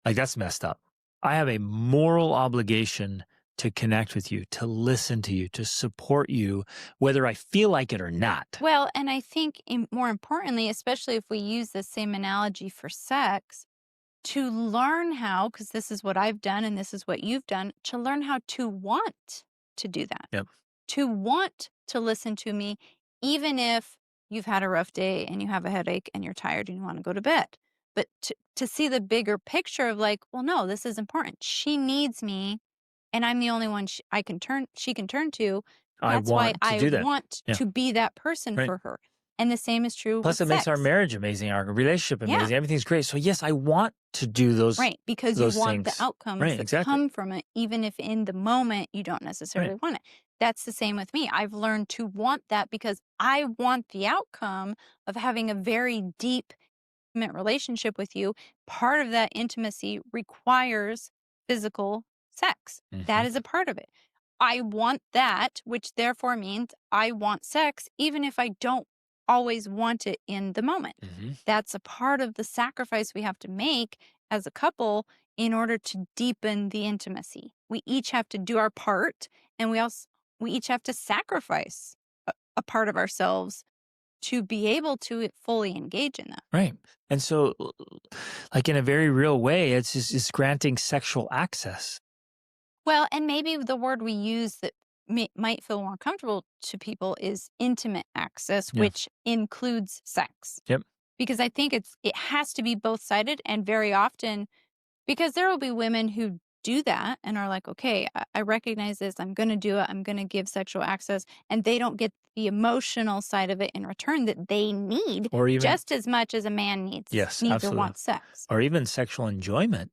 like, that's messed up. I have a moral obligation to connect with you, to listen to you, to support you, whether I feel like it or not. Well, and I think more importantly, especially if we use the same analogy for sex, to learn how, because this is what I've done and this is what you've done, to learn how to want to do that. Yep. To want to listen to me, even if you've had a rough day and you have a headache and you're tired and you want to go to bed. But to see the bigger picture of like, well, no, this is important. She needs me and I'm the only one she can turn to. That's why I want to be that person for her. And the same is true Plus, with it makes sex. our marriage amazing, our relationship amazing. Yeah. Everything's great. So, yes, I want to do those. Right, because you want things. the outcomes that come from it, even if in the moment you don't necessarily want it. That's the same with me. I've learned to want that because I want the outcome of having a very deep, intimate relationship with you. Part of that intimacy requires physical sex. That is a part of it. I want that, which therefore means I want sex, even if I don't always want it in the moment. That's a part of the sacrifice we have to make as a couple in order to deepen the intimacy. We each have to do our part, and we each have to sacrifice a part of ourselves to be able to fully engage in that. Right. And so, like, in a very real way, it's granting sexual access. Well, and maybe the word we use that might feel more comfortable to people is intimate access, which includes sex. Yep. Because I think it has to be both-sided, and very often, because there will be women who do that and are like, okay, I recognize this, I'm going to do it, I'm going to give sexual access, and they don't get the emotional side of it in return that they need, or even, just as much as a man needs or wants sex. Or even sexual enjoyment.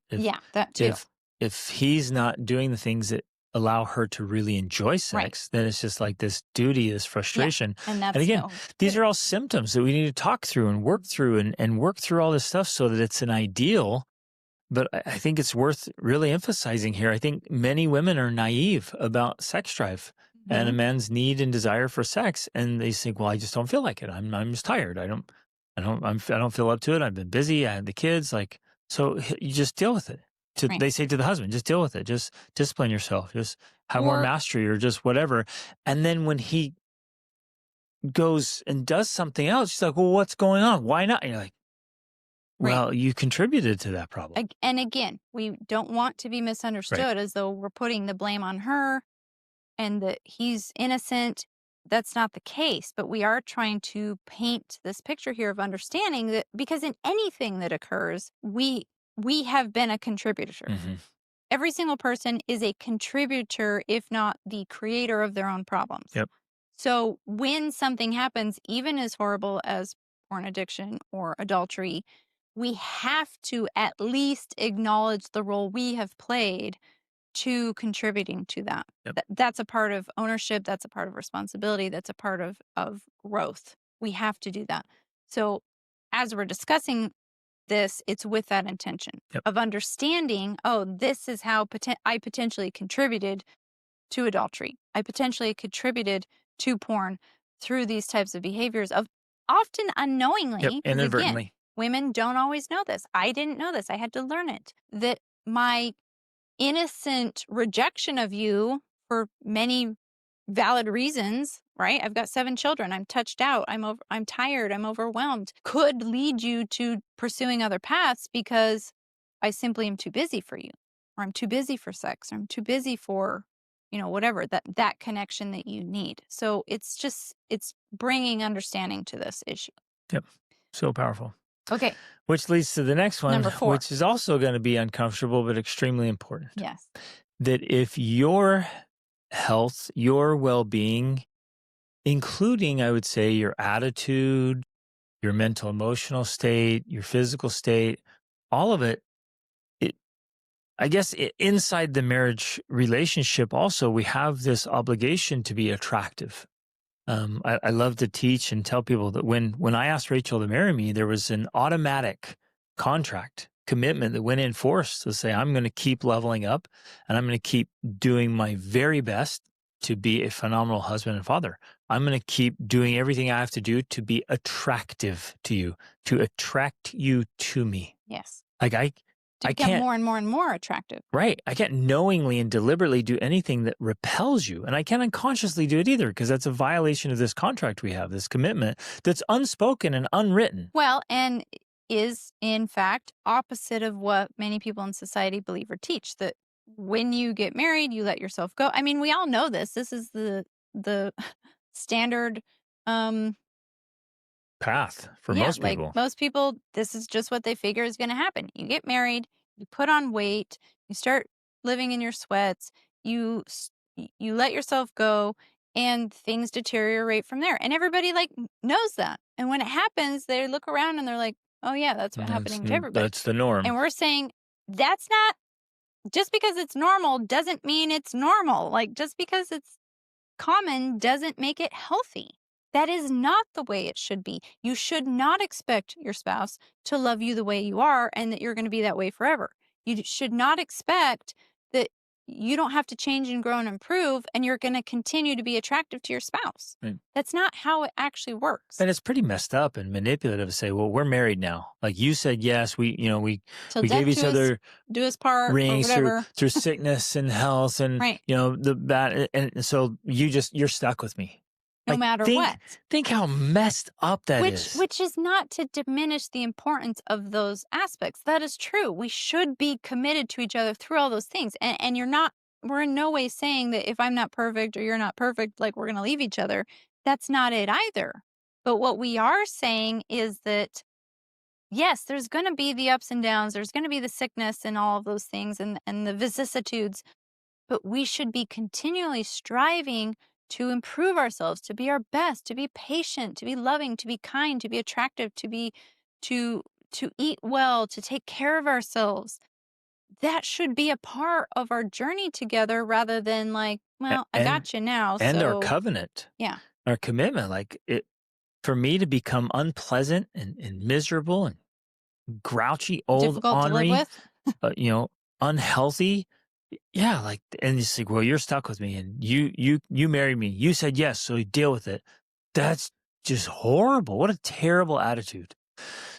That too. If he's not doing the things that allow her to really enjoy sex, then it's just like this duty, this frustration. Yeah. And again, these are all symptoms that we need to talk through and work through and work through all this stuff so that it's an ideal. But I think it's worth really emphasizing here. I think many women are naive about sex drive and a man's need and desire for sex, and they think, "Well, I just don't feel like it. I'm just tired. I don't feel up to it. I've been busy. I had the kids. Like, so you just deal with it." They say to the husband, just deal with it. Just discipline yourself. Just have more mastery, or just whatever. And then when he goes and does something else, she's like, "Well, what's going on? Why not?" And you're like, well, you contributed to that problem. And again, we don't want to be misunderstood as though we're putting the blame on her and that he's innocent. That's not the case, but we are trying to paint this picture here of understanding that, because in anything that occurs, we have been a contributor. Every single person is a contributor, if not the creator of their own problems. Yep. So when something happens, even as horrible as porn addiction or adultery, we have to at least acknowledge the role we have played to contributing to that. That's a part of ownership. That's a part of responsibility. That's a part of growth We have to do that. So as we're discussing this, it's with that intention of understanding, oh, this is how I potentially contributed to adultery. I potentially contributed to porn through these types of behaviors of often unknowingly. Inadvertently. Again, women don't always know this. I didn't know this. I had to learn it. That my innocent rejection of you for many valid reasons, right? I've got 7 children. I'm touched out. I'm tired. I'm overwhelmed. Could lead you to pursuing other paths because I simply am too busy for you, or I'm too busy for sex, or I'm too busy for, whatever that connection that you need. So it's bringing understanding to this issue. Yep. So powerful. Okay. Which leads to the next one, Number 4, which is also going to be uncomfortable, but extremely important. Yes. That if your health, your well-being, including, I would say, your attitude, your mental, emotional state, your physical state, all of it, I guess inside the marriage relationship also, we have this obligation to be attractive. I love to teach and tell people that when I asked Rachel to marry me, there was an automatic contract commitment that went in force to say, I'm going to keep leveling up and I'm going to keep doing my very best to be a phenomenal husband and father. I'm going to keep doing everything I have to do to be attractive to you, to attract you to me. Yes. Like I get can't more and more and more attractive. Right. I can't knowingly and deliberately do anything that repels you. And I can't unconsciously do it either, because that's a violation of this contract we have, this commitment that's unspoken and unwritten. Well, and is in fact opposite of what many people in society believe or teach, that when you get married, you let yourself go. I mean, we all know this. This is the standard path for most people. Like most people, this is just what they figure is going to happen. You get married, you put on weight, you start living in your sweats, you let yourself go, and things deteriorate from there. And everybody knows that. And when it happens, they look around and they're like, oh yeah, that's what's happening to everybody. That's the norm. And we're saying that's not, just because it's normal doesn't mean it's normal. Like just because it's common doesn't make it healthy. That is not the way it should be. You should not expect your spouse to love you the way you are and that you're going to be that way forever. You should not expect that you don't have to change and grow and improve and you're going to continue to be attractive to your spouse. Right. That's not how it actually works. And it's pretty messed up and manipulative to say, well, we're married now. Like you said, yes, we gave each other do us part rings or whatever. through sickness and health and, right. And so you're stuck with me. No matter what. Think how messed up that is. Which is not to diminish the importance of those aspects. That is true. We should be committed to each other through all those things. And we're in no way saying that if I'm not perfect or you're not perfect, like we're going to leave each other. That's not it either. But what we are saying is that, yes, there's going to be the ups and downs. There's going to be the sickness and all of those things and the vicissitudes. But we should be continually striving to improve ourselves, to be our best, to be patient, to be loving, to be kind, to be attractive, to eat well, to take care of ourselves. That should be a part of our journey together rather than I got you now. And so. Our covenant. Yeah. Our commitment. For me to become unpleasant and miserable and grouchy, old, difficult ornery, to live with. Unhealthy. Yeah, and it's like, well, you're stuck with me, and you married me. You said yes, so you deal with it. That's just horrible. What a terrible attitude.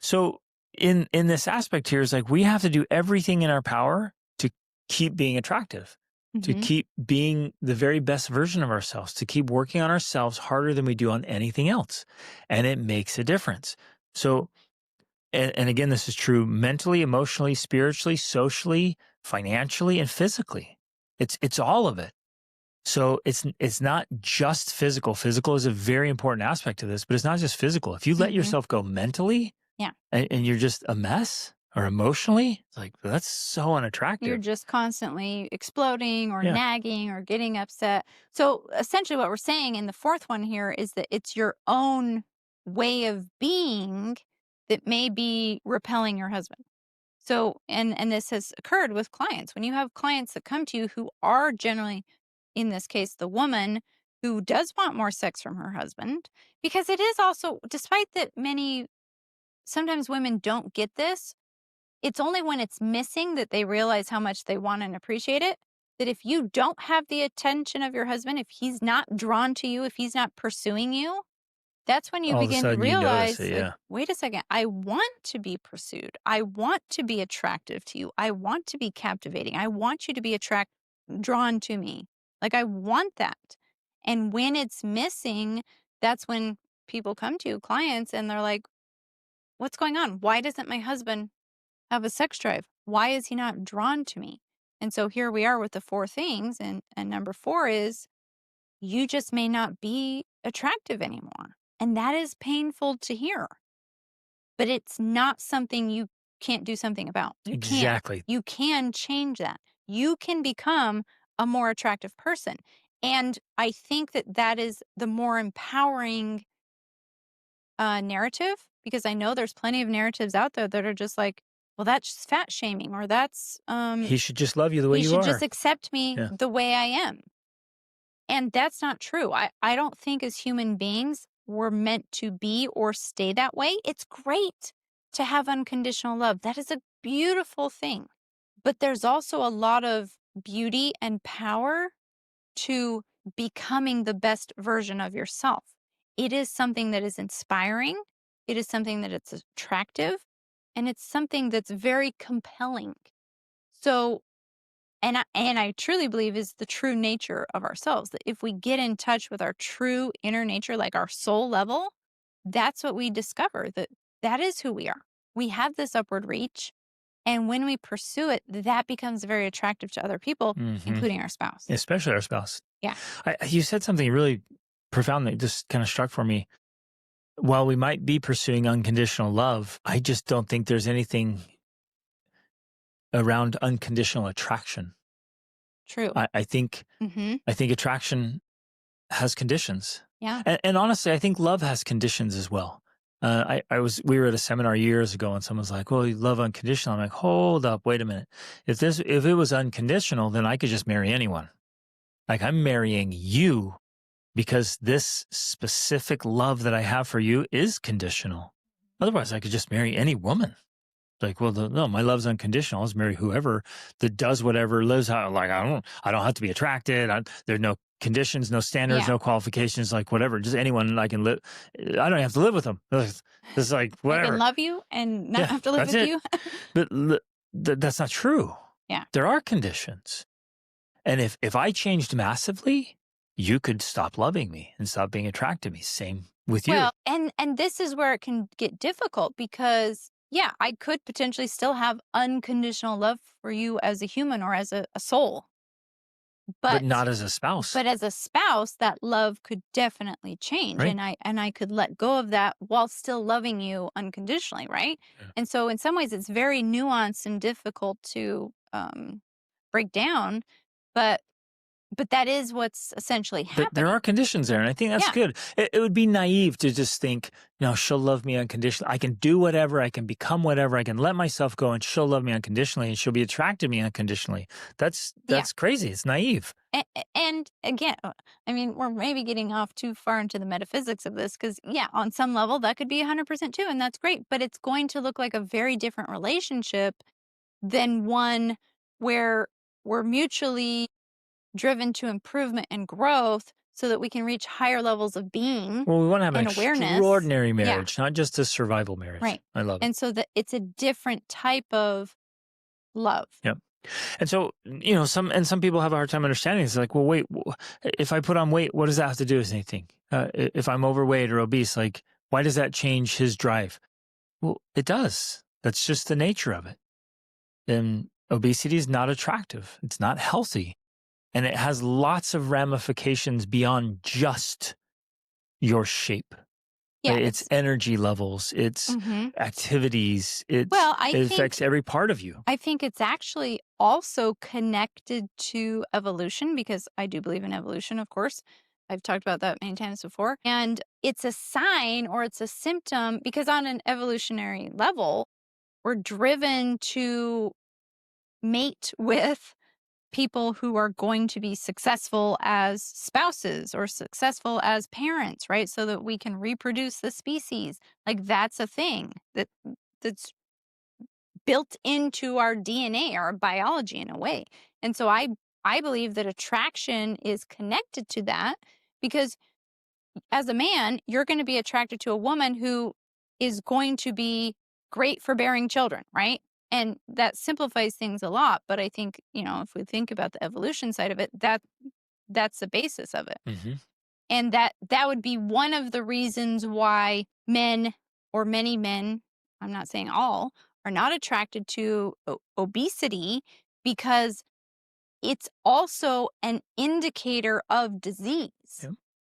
So in this aspect here, is we have to do everything in our power to keep being attractive, to keep being the very best version of ourselves, to keep working on ourselves harder than we do on anything else, and it makes a difference. So, and again, this is true mentally, emotionally, spiritually, socially, financially, and physically. It's all of it. So it's not just physical. Physical is a very important aspect of this, but it's not just physical. If you let yourself go mentally, and you're just a mess, or emotionally, it's that's so unattractive. You're just constantly exploding or nagging or getting upset. So essentially what we're saying in the fourth one here is that it's your own way of being that may be repelling your husband. So, and this has occurred with clients. When you have clients that come to you who are generally, in this case, the woman who does want more sex from her husband, because it is also, despite that sometimes women don't get this, it's only when it's missing that they realize how much they want and appreciate it. That if you don't have the attention of your husband, if he's not drawn to you, if he's not pursuing you, that's when you All of a begin to sudden you notice realize, it, like, yeah. wait a second, I want to be pursued. I want to be attractive to you. I want to be captivating. I want you to be drawn to me. Like, I want that. And when it's missing, that's when people come to you, clients, and they're like, what's going on? Why doesn't my husband have a sex drive? Why is he not drawn to me? And so here we are with the 4 things. And number 4 is you just may not be attractive anymore. And that is painful to hear. But it's not something you can't do something about. You Exactly. can. You can change that. You can become a more attractive person. And I think that is the more empowering narrative, because I know there's plenty of narratives out there that are just like, well, that's fat shaming, or that's He should just love you the way he you should are. just accept me the way I am. And that's not true. I don't think as human beings we're meant to be or stay that way. It's great to have unconditional love. That is a beautiful thing. But there's also a lot of beauty and power to becoming the best version of yourself. It is something that is inspiring. It is something that it's attractive, and it's something that's very compelling. So, and I truly believe is the true nature of ourselves, that if we get in touch with our true inner nature, like our soul level, that's what we discover, that is who we are. We have this upward reach. And when we pursue it, that becomes very attractive to other people, including our spouse. Especially our spouse. Yeah. You said something really profound that just kind of struck for me. While we might be pursuing unconditional love, I just don't think there's anything around unconditional attraction. True. I think attraction has conditions. Yeah. And honestly, I think love has conditions as well. We were at a seminar years ago and someone's like, well, you love unconditional. I'm like, hold up, wait a minute. If it was unconditional, then I could just marry anyone. Like, I'm marrying you because this specific love that I have for you is conditional. Otherwise, I could just marry any woman. Like, well, no, my love's unconditional. I'll just marry whoever that does whatever, lives how. Like, I don't have to be attracted. There's no conditions, no standards, no qualifications. Like, whatever, just anyone I can live. I don't have to live with them. It's like whatever. I can love you and not have to live with you. But that's not true. Yeah, there are conditions, and if I changed massively, you could stop loving me and stop being attracted to me. Same with you. Well, and this is where it can get difficult because, yeah, I could potentially still have unconditional love for you as a human or as a soul. But not as a spouse. But as a spouse, that love could definitely change. Right. And I could let go of that while still loving you unconditionally, right? Yeah. And so in some ways it's very nuanced and difficult to break down. But that is what's essentially happening. There are conditions there, and I think that's good. It would be naive to just think, she'll love me unconditionally. I can do whatever. I can become whatever. I can let myself go, and she'll love me unconditionally, and she'll be attracted to me unconditionally. That's crazy. It's naive. And again, I mean, we're maybe getting off too far into the metaphysics of this because, on some level, that could be 100% too, and that's great. But it's going to look like a very different relationship than one where we're mutually driven to improvement and growth so that we can reach higher levels of being. Well, we want to have an awareness. Extraordinary marriage, not just a survival marriage. Right. I love it. And so that it's a different type of love. Yep. And so, some people have a hard time understanding. It's like, well, wait, if I put on weight, what does that have to do with anything? If I'm overweight or obese, like, why does that change his drive? Well, it does. That's just the nature of it. And obesity is not attractive. It's not healthy. And it has lots of ramifications beyond just your shape. Yeah, it's energy levels, it's activities, it affects every part of you. I think it's actually also connected to evolution because I do believe in evolution, of course. I've talked about that many times before. And it's a sign or it's a symptom because on an evolutionary level, we're driven to mate with people who are going to be successful as spouses or successful as parents, right? So that we can reproduce the species. Like that's a thing that's built into our DNA, our biology in a way. And so I believe that attraction is connected to that because as a man, you're going to be attracted to a woman who is going to be great for bearing children, right? And that simplifies things a lot. But I think, if we think about the evolution side of it, that's the basis of it. Mm-hmm. And that would be one of the reasons why men or many men, I'm not saying all, are not attracted to obesity because it's also an indicator of disease,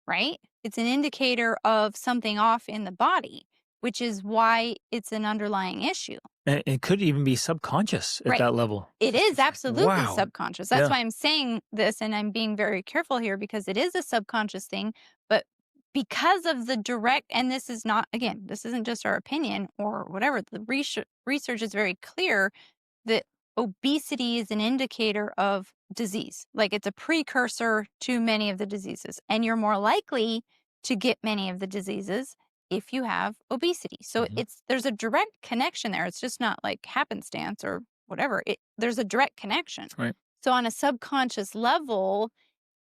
right? It's an indicator of something off in the body, which is why it's an underlying issue. And it could even be subconscious at that level. It is absolutely subconscious. That's why I'm saying this, and I'm being very careful here because it is a subconscious thing. But because of the direct, and this is not, again, this isn't just our opinion or whatever, the research is very clear that obesity is an indicator of disease. Like it's a precursor to many of the diseases. And you're more likely to get many of the diseases if you have obesity. So there's a direct connection there. It's just not like happenstance or whatever. There's a direct connection. Right. So on a subconscious level,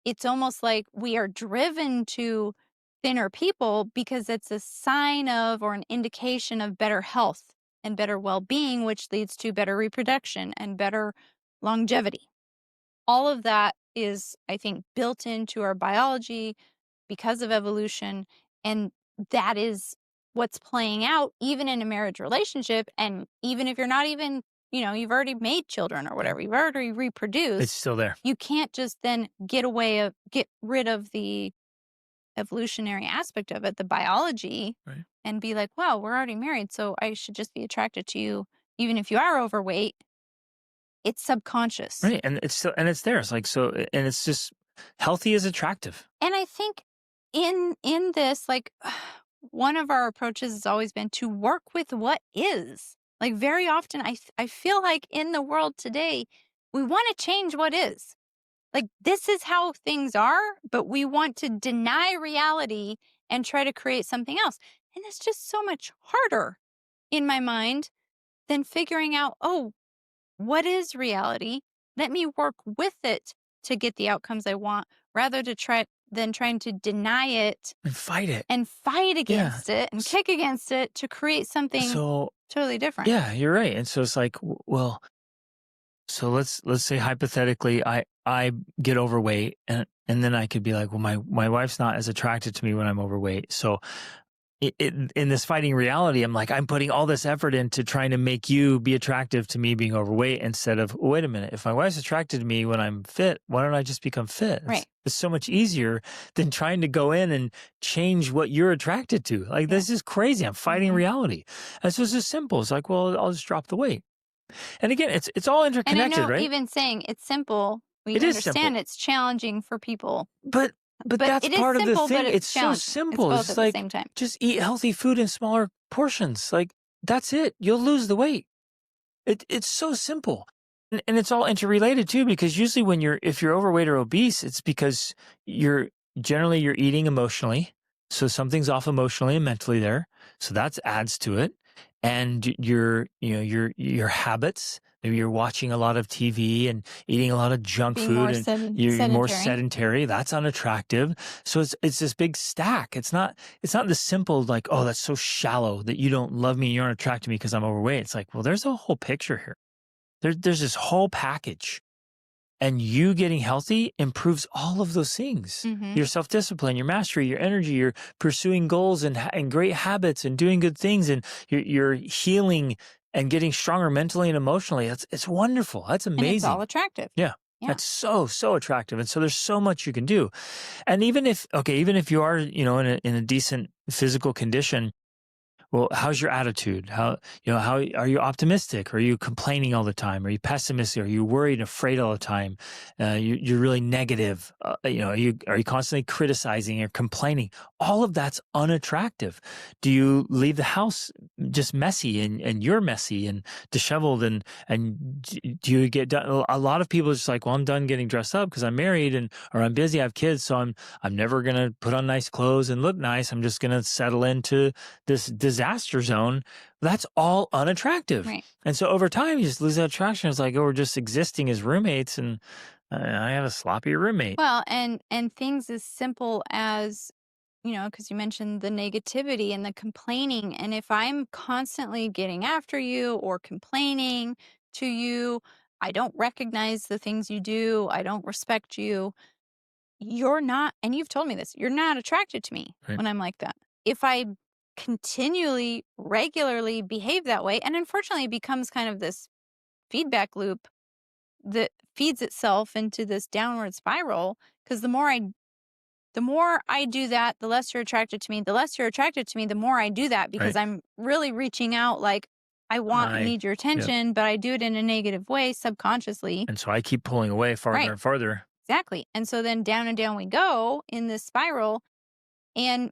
it's almost like we are driven to thinner people because it's a sign of or an indication of better health and better well-being, which leads to better reproduction and better longevity. All of that is, I think, built into our biology because of evolution. And that is what's playing out even in a marriage relationship. And even if you're not even, you've already made children or whatever, you've already reproduced. It's still there. You can't just then get rid of the evolutionary aspect of it, the biology, right, and be like, wow, we're already married, so I should just be attracted to you even if you are overweight. It's subconscious. Right. And it's still, and it's there. It's like, so, and it's just healthy is attractive. And I think in this, like one of our approaches has always been to work with what is. Like very often I feel like in the world today, we want to change what is. Like this is how things are, but we want to deny reality and try to create something else. And it's just so much harder in my mind than figuring out, oh, what is reality? Let me work with it to get the outcomes I want, rather than trying to deny it and fight it and fight against it and kick against it to create something totally different. Yeah, you're right. And so it's like, well, so let's say hypothetically I get overweight and then I could be like, well, my wife's not as attracted to me when I'm overweight. So in this fighting reality, I'm like, I'm putting all this effort into trying to make you be attractive to me being overweight instead of, wait a minute, if my wife's attracted to me when I'm fit, why don't I just become fit? Right. It's so much easier than trying to go in and change what you're attracted to. Like, this is crazy. I'm fighting reality. And so it's just simple. It's like, well, I'll just drop the weight. And again, it's all interconnected, and I know right? Even saying it's simple, we understand it's challenging for people. But that's part of the thing. It's so simple. It's like, at the same time. Just eat healthy food in smaller portions. Like, that's it. You'll lose the weight. It's so simple. And it's all interrelated too, because usually if you're overweight or obese, it's because you're eating emotionally. So something's off emotionally and mentally there. So that adds to it. And your habits, maybe you're watching a lot of TV and eating a lot of junk food and you're more sedentary. That's unattractive. So it's this big stack. It's not the simple like, oh, that's so shallow that you don't love me and you aren't attracted to me because I'm overweight. It's like, well, there's a whole picture here. There's this whole package. And you getting healthy improves all of those things. Mm-hmm. Your self-discipline, your mastery, your energy, you're pursuing goals and great habits and doing good things. And you're healing and getting stronger mentally and emotionally. It's wonderful. That's amazing. And it's all attractive. Yeah. That's so attractive. And so there's so much you can do. And even if you are, in a decent physical condition, Well, how's your attitude? How are you optimistic? Are you complaining all the time? Are you pessimistic? Are you worried and afraid all the time? You're really negative. Are you constantly criticizing or complaining? All of that's unattractive. Do you leave the house just messy and you're messy and disheveled do you get done? A lot of people are just like, well, I'm done getting dressed up because I'm married or I'm busy, I have kids, so I'm never gonna put on nice clothes and look nice. I'm just gonna settle into this disaster zone. That's all unattractive. Right. And so over time, you just lose that attraction. It's like, oh, we're just existing as roommates, and I have a sloppy roommate. Well, and things as simple as, because you mentioned the negativity and the complaining. And if I'm constantly getting after you or complaining to you, I don't recognize the things you do, I don't respect you, you're not, and you've told me this, you're not attracted to me Right. when I'm like that. If I continually, regularly behave that way, and unfortunately it becomes kind of this feedback loop that feeds itself into this downward spiral, because the more I do that, the less you're attracted to me. The less you're attracted to me, the more I do that, because Right. I'm really reaching out like I want and need your attention, but I do it in a negative way subconsciously. And so I keep pulling away farther Right. and farther. Exactly. And so then down and down we go in this spiral, and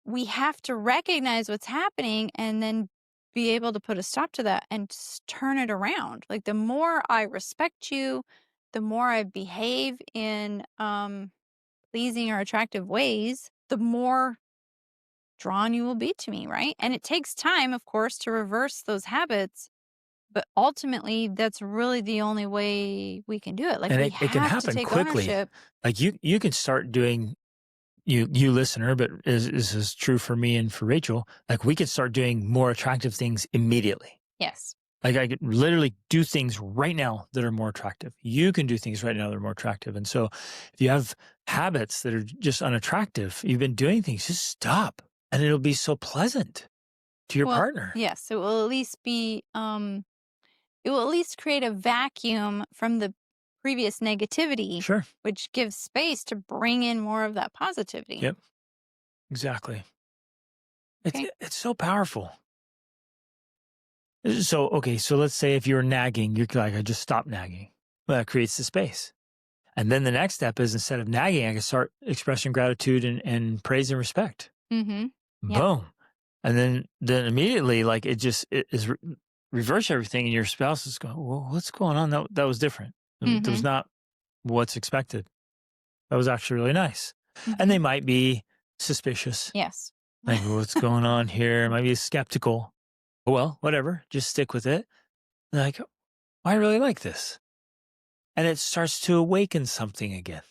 we have to recognize what's happening and then be able to put a stop to that and turn it around. Like the more I respect you, the more I behave in pleasing or attractive ways, the more drawn you will be to me, right? And it takes time, of course, to reverse those habits. But ultimately, that's really the only way we can do it. Like And we it can have to happen take quickly. ownership. Like you can start doing, you listener, but this is true for me and for Rachel. Like we can start doing more attractive things immediately. Yes. Like I could literally do things right now that are more attractive. You can do things right now that are more attractive. And so if you have habits that are just unattractive, you've been doing things, just stop. And it'll be so pleasant to your partner. Yes. It will at least be, it will at least create a vacuum from the previous negativity. Sure. Which gives space to bring in more of that positivity. Yep. Exactly. Okay. It's so powerful. So let's say if you're nagging, you're like, I just stop nagging. Well, that creates the space. And then the next step is, instead of nagging, I can start expressing gratitude and praise and respect. Mm-hmm. Yep. Boom. And then immediately, like reverse everything, and your spouse is going, well, what's going on? That was different. Mm-hmm. That was not what's expected. That was actually really nice. Mm-hmm. And they might be suspicious. Yes. Like, what's going on here? Might be skeptical. Well, whatever, just stick with it. Like, I really like this. And it starts to awaken something again.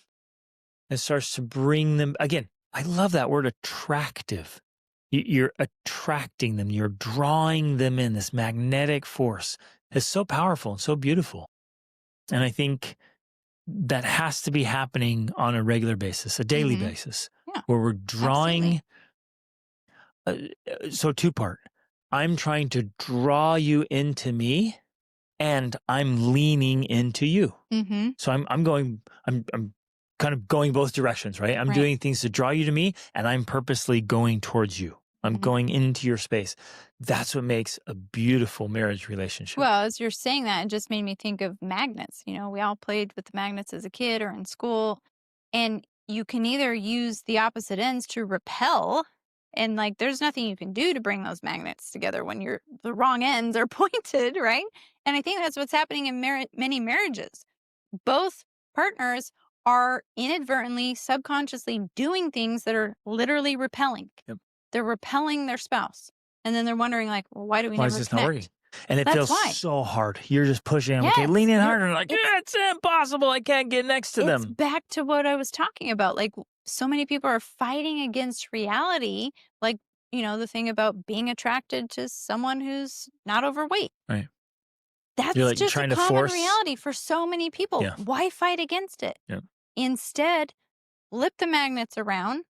It starts to bring them, again, I love that word, attractive. You're attracting them. You're drawing them in. This magnetic force is so powerful and so beautiful. And I think that has to be happening on a regular basis, a daily basis, where we're drawing. So two-part. I'm trying to draw you into me, and I'm leaning into you. Mm-hmm. So I'm kind of going both directions, right? I'm doing things to draw you to me, and I'm purposely going towards you. I'm going into your space. That's what makes a beautiful marriage relationship. Well, as you're saying that, it just made me think of magnets. We all played with magnets as a kid or in school, and you can either use the opposite ends to repel. And like, there's nothing you can do to bring those magnets together when the wrong ends are pointed, right? And I think that's what's happening in many marriages. Both partners are inadvertently, subconsciously doing things that are literally repelling. Yep. They're repelling their spouse. And then they're wondering like, well, why do we never is this not working? And it That's feels why. so hard. You're just pushing them. Okay, lean in harder. Like, it's impossible. I can't get next to them. It's back to what I was talking about. Like, so many people are fighting against reality. Like, the thing about being attracted to someone who's not overweight. Right. That's You're like just trying a to common force reality for so many people. Yeah. Why fight against it? Yeah. Instead, flip the magnets around,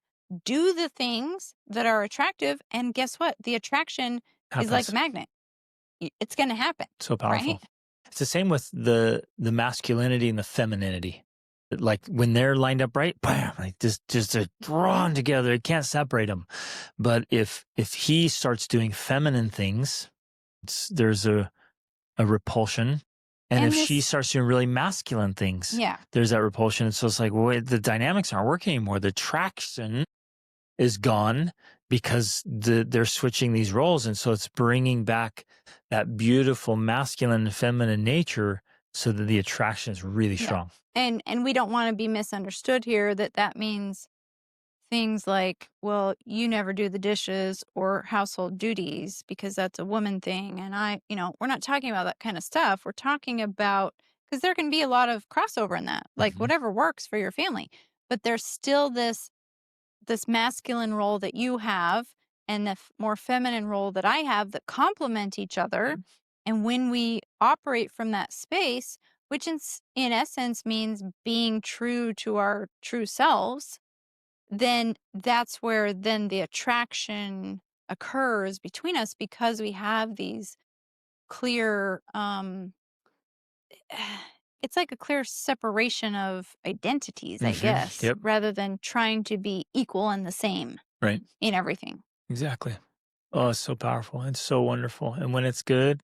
do the things that are attractive, and guess what? The attraction is like a magnet. It's going to happen. So powerful. Right? It's the same with the masculinity and the femininity. like when they're lined up right, bam, like just they're drawn together. It can't separate them. But if he starts doing feminine things, there's a repulsion. And if she starts doing really masculine things, there's that repulsion. And so it's like, well, the dynamics aren't working anymore. The traction is gone because they're switching these roles. And so it's bringing back that beautiful masculine and feminine nature so that the attraction is really strong. And we don't want to be misunderstood here that means things like, well, you never do the dishes or household duties because that's a woman thing. And we're not talking about that kind of stuff. We're talking about, because there can be a lot of crossover in that, like whatever works for your family. But there's still this masculine role that you have and the more feminine role that I have that complement each other. And when we operate from that space, which in essence means being true to our true selves, then that's where then the attraction occurs between us, because we have these clear, it's like a clear separation of identities, I guess, rather than trying to be equal and the same in everything. Exactly. Oh, it's so powerful. It's so wonderful. And when it's good,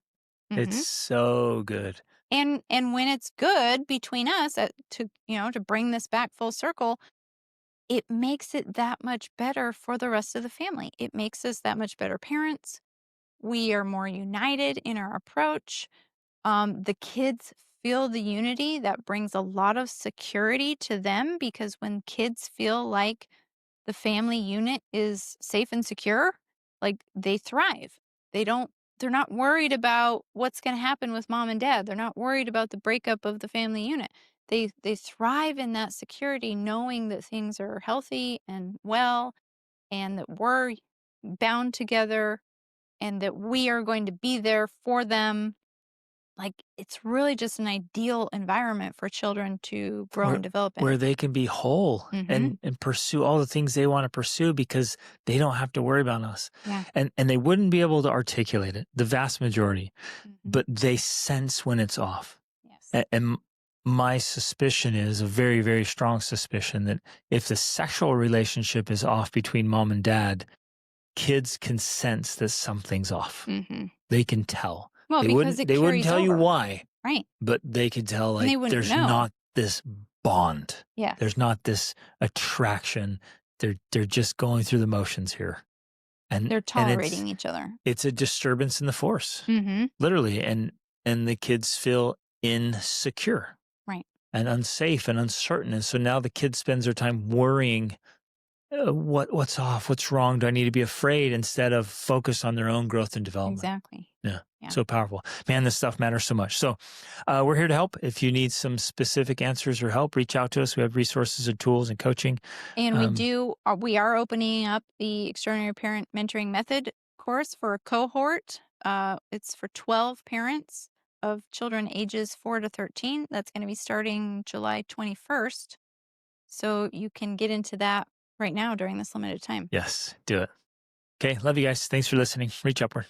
it's so good. And when it's good between us, to bring this back full circle, it makes it that much better for the rest of the family. It makes us that much better parents. We are more united in our approach. The kids feel the unity. That brings a lot of security to them, because when kids feel like the family unit is safe and secure, like, they thrive. They're not worried about what's going to happen with mom and dad. They're not worried about the breakup of the family unit. They thrive in that security, knowing that things are healthy and well, and that we're bound together, and that we are going to be there for them. Like, it's really just an ideal environment for children to grow and develop in. Where they can be whole and pursue all the things they want to pursue, because they don't have to worry about us. Yeah. And they wouldn't be able to articulate it, the vast majority, but they sense when it's off. Yes. And my suspicion is a very, very strong suspicion that if the sexual relationship is off between mom and dad, kids can sense that something's off. They can tell. Well, they wouldn't tell you why. Right. But they could tell, like, there's not this bond. Yeah. There's not this attraction. They're just going through the motions here. And they're tolerating each other. It's a disturbance in the force. Literally. And the kids feel insecure. Right. And unsafe and uncertain. And so now the kid spends their time worrying, what's off? What's wrong? Do I need to be afraid, instead of focus on their own growth and development? Exactly. Yeah. So powerful. Man, this stuff matters so much. So we're here to help. If you need some specific answers or help, reach out to us. We have resources and tools and coaching. And we are opening up the Extraordinary Parent Mentoring Method course for a cohort. It's for 12 parents of children ages 4 to 13. That's going to be starting July 21st. So you can get into that right now during this limited time. Yes, do it. Okay, love you guys. Thanks for listening. Reach upward.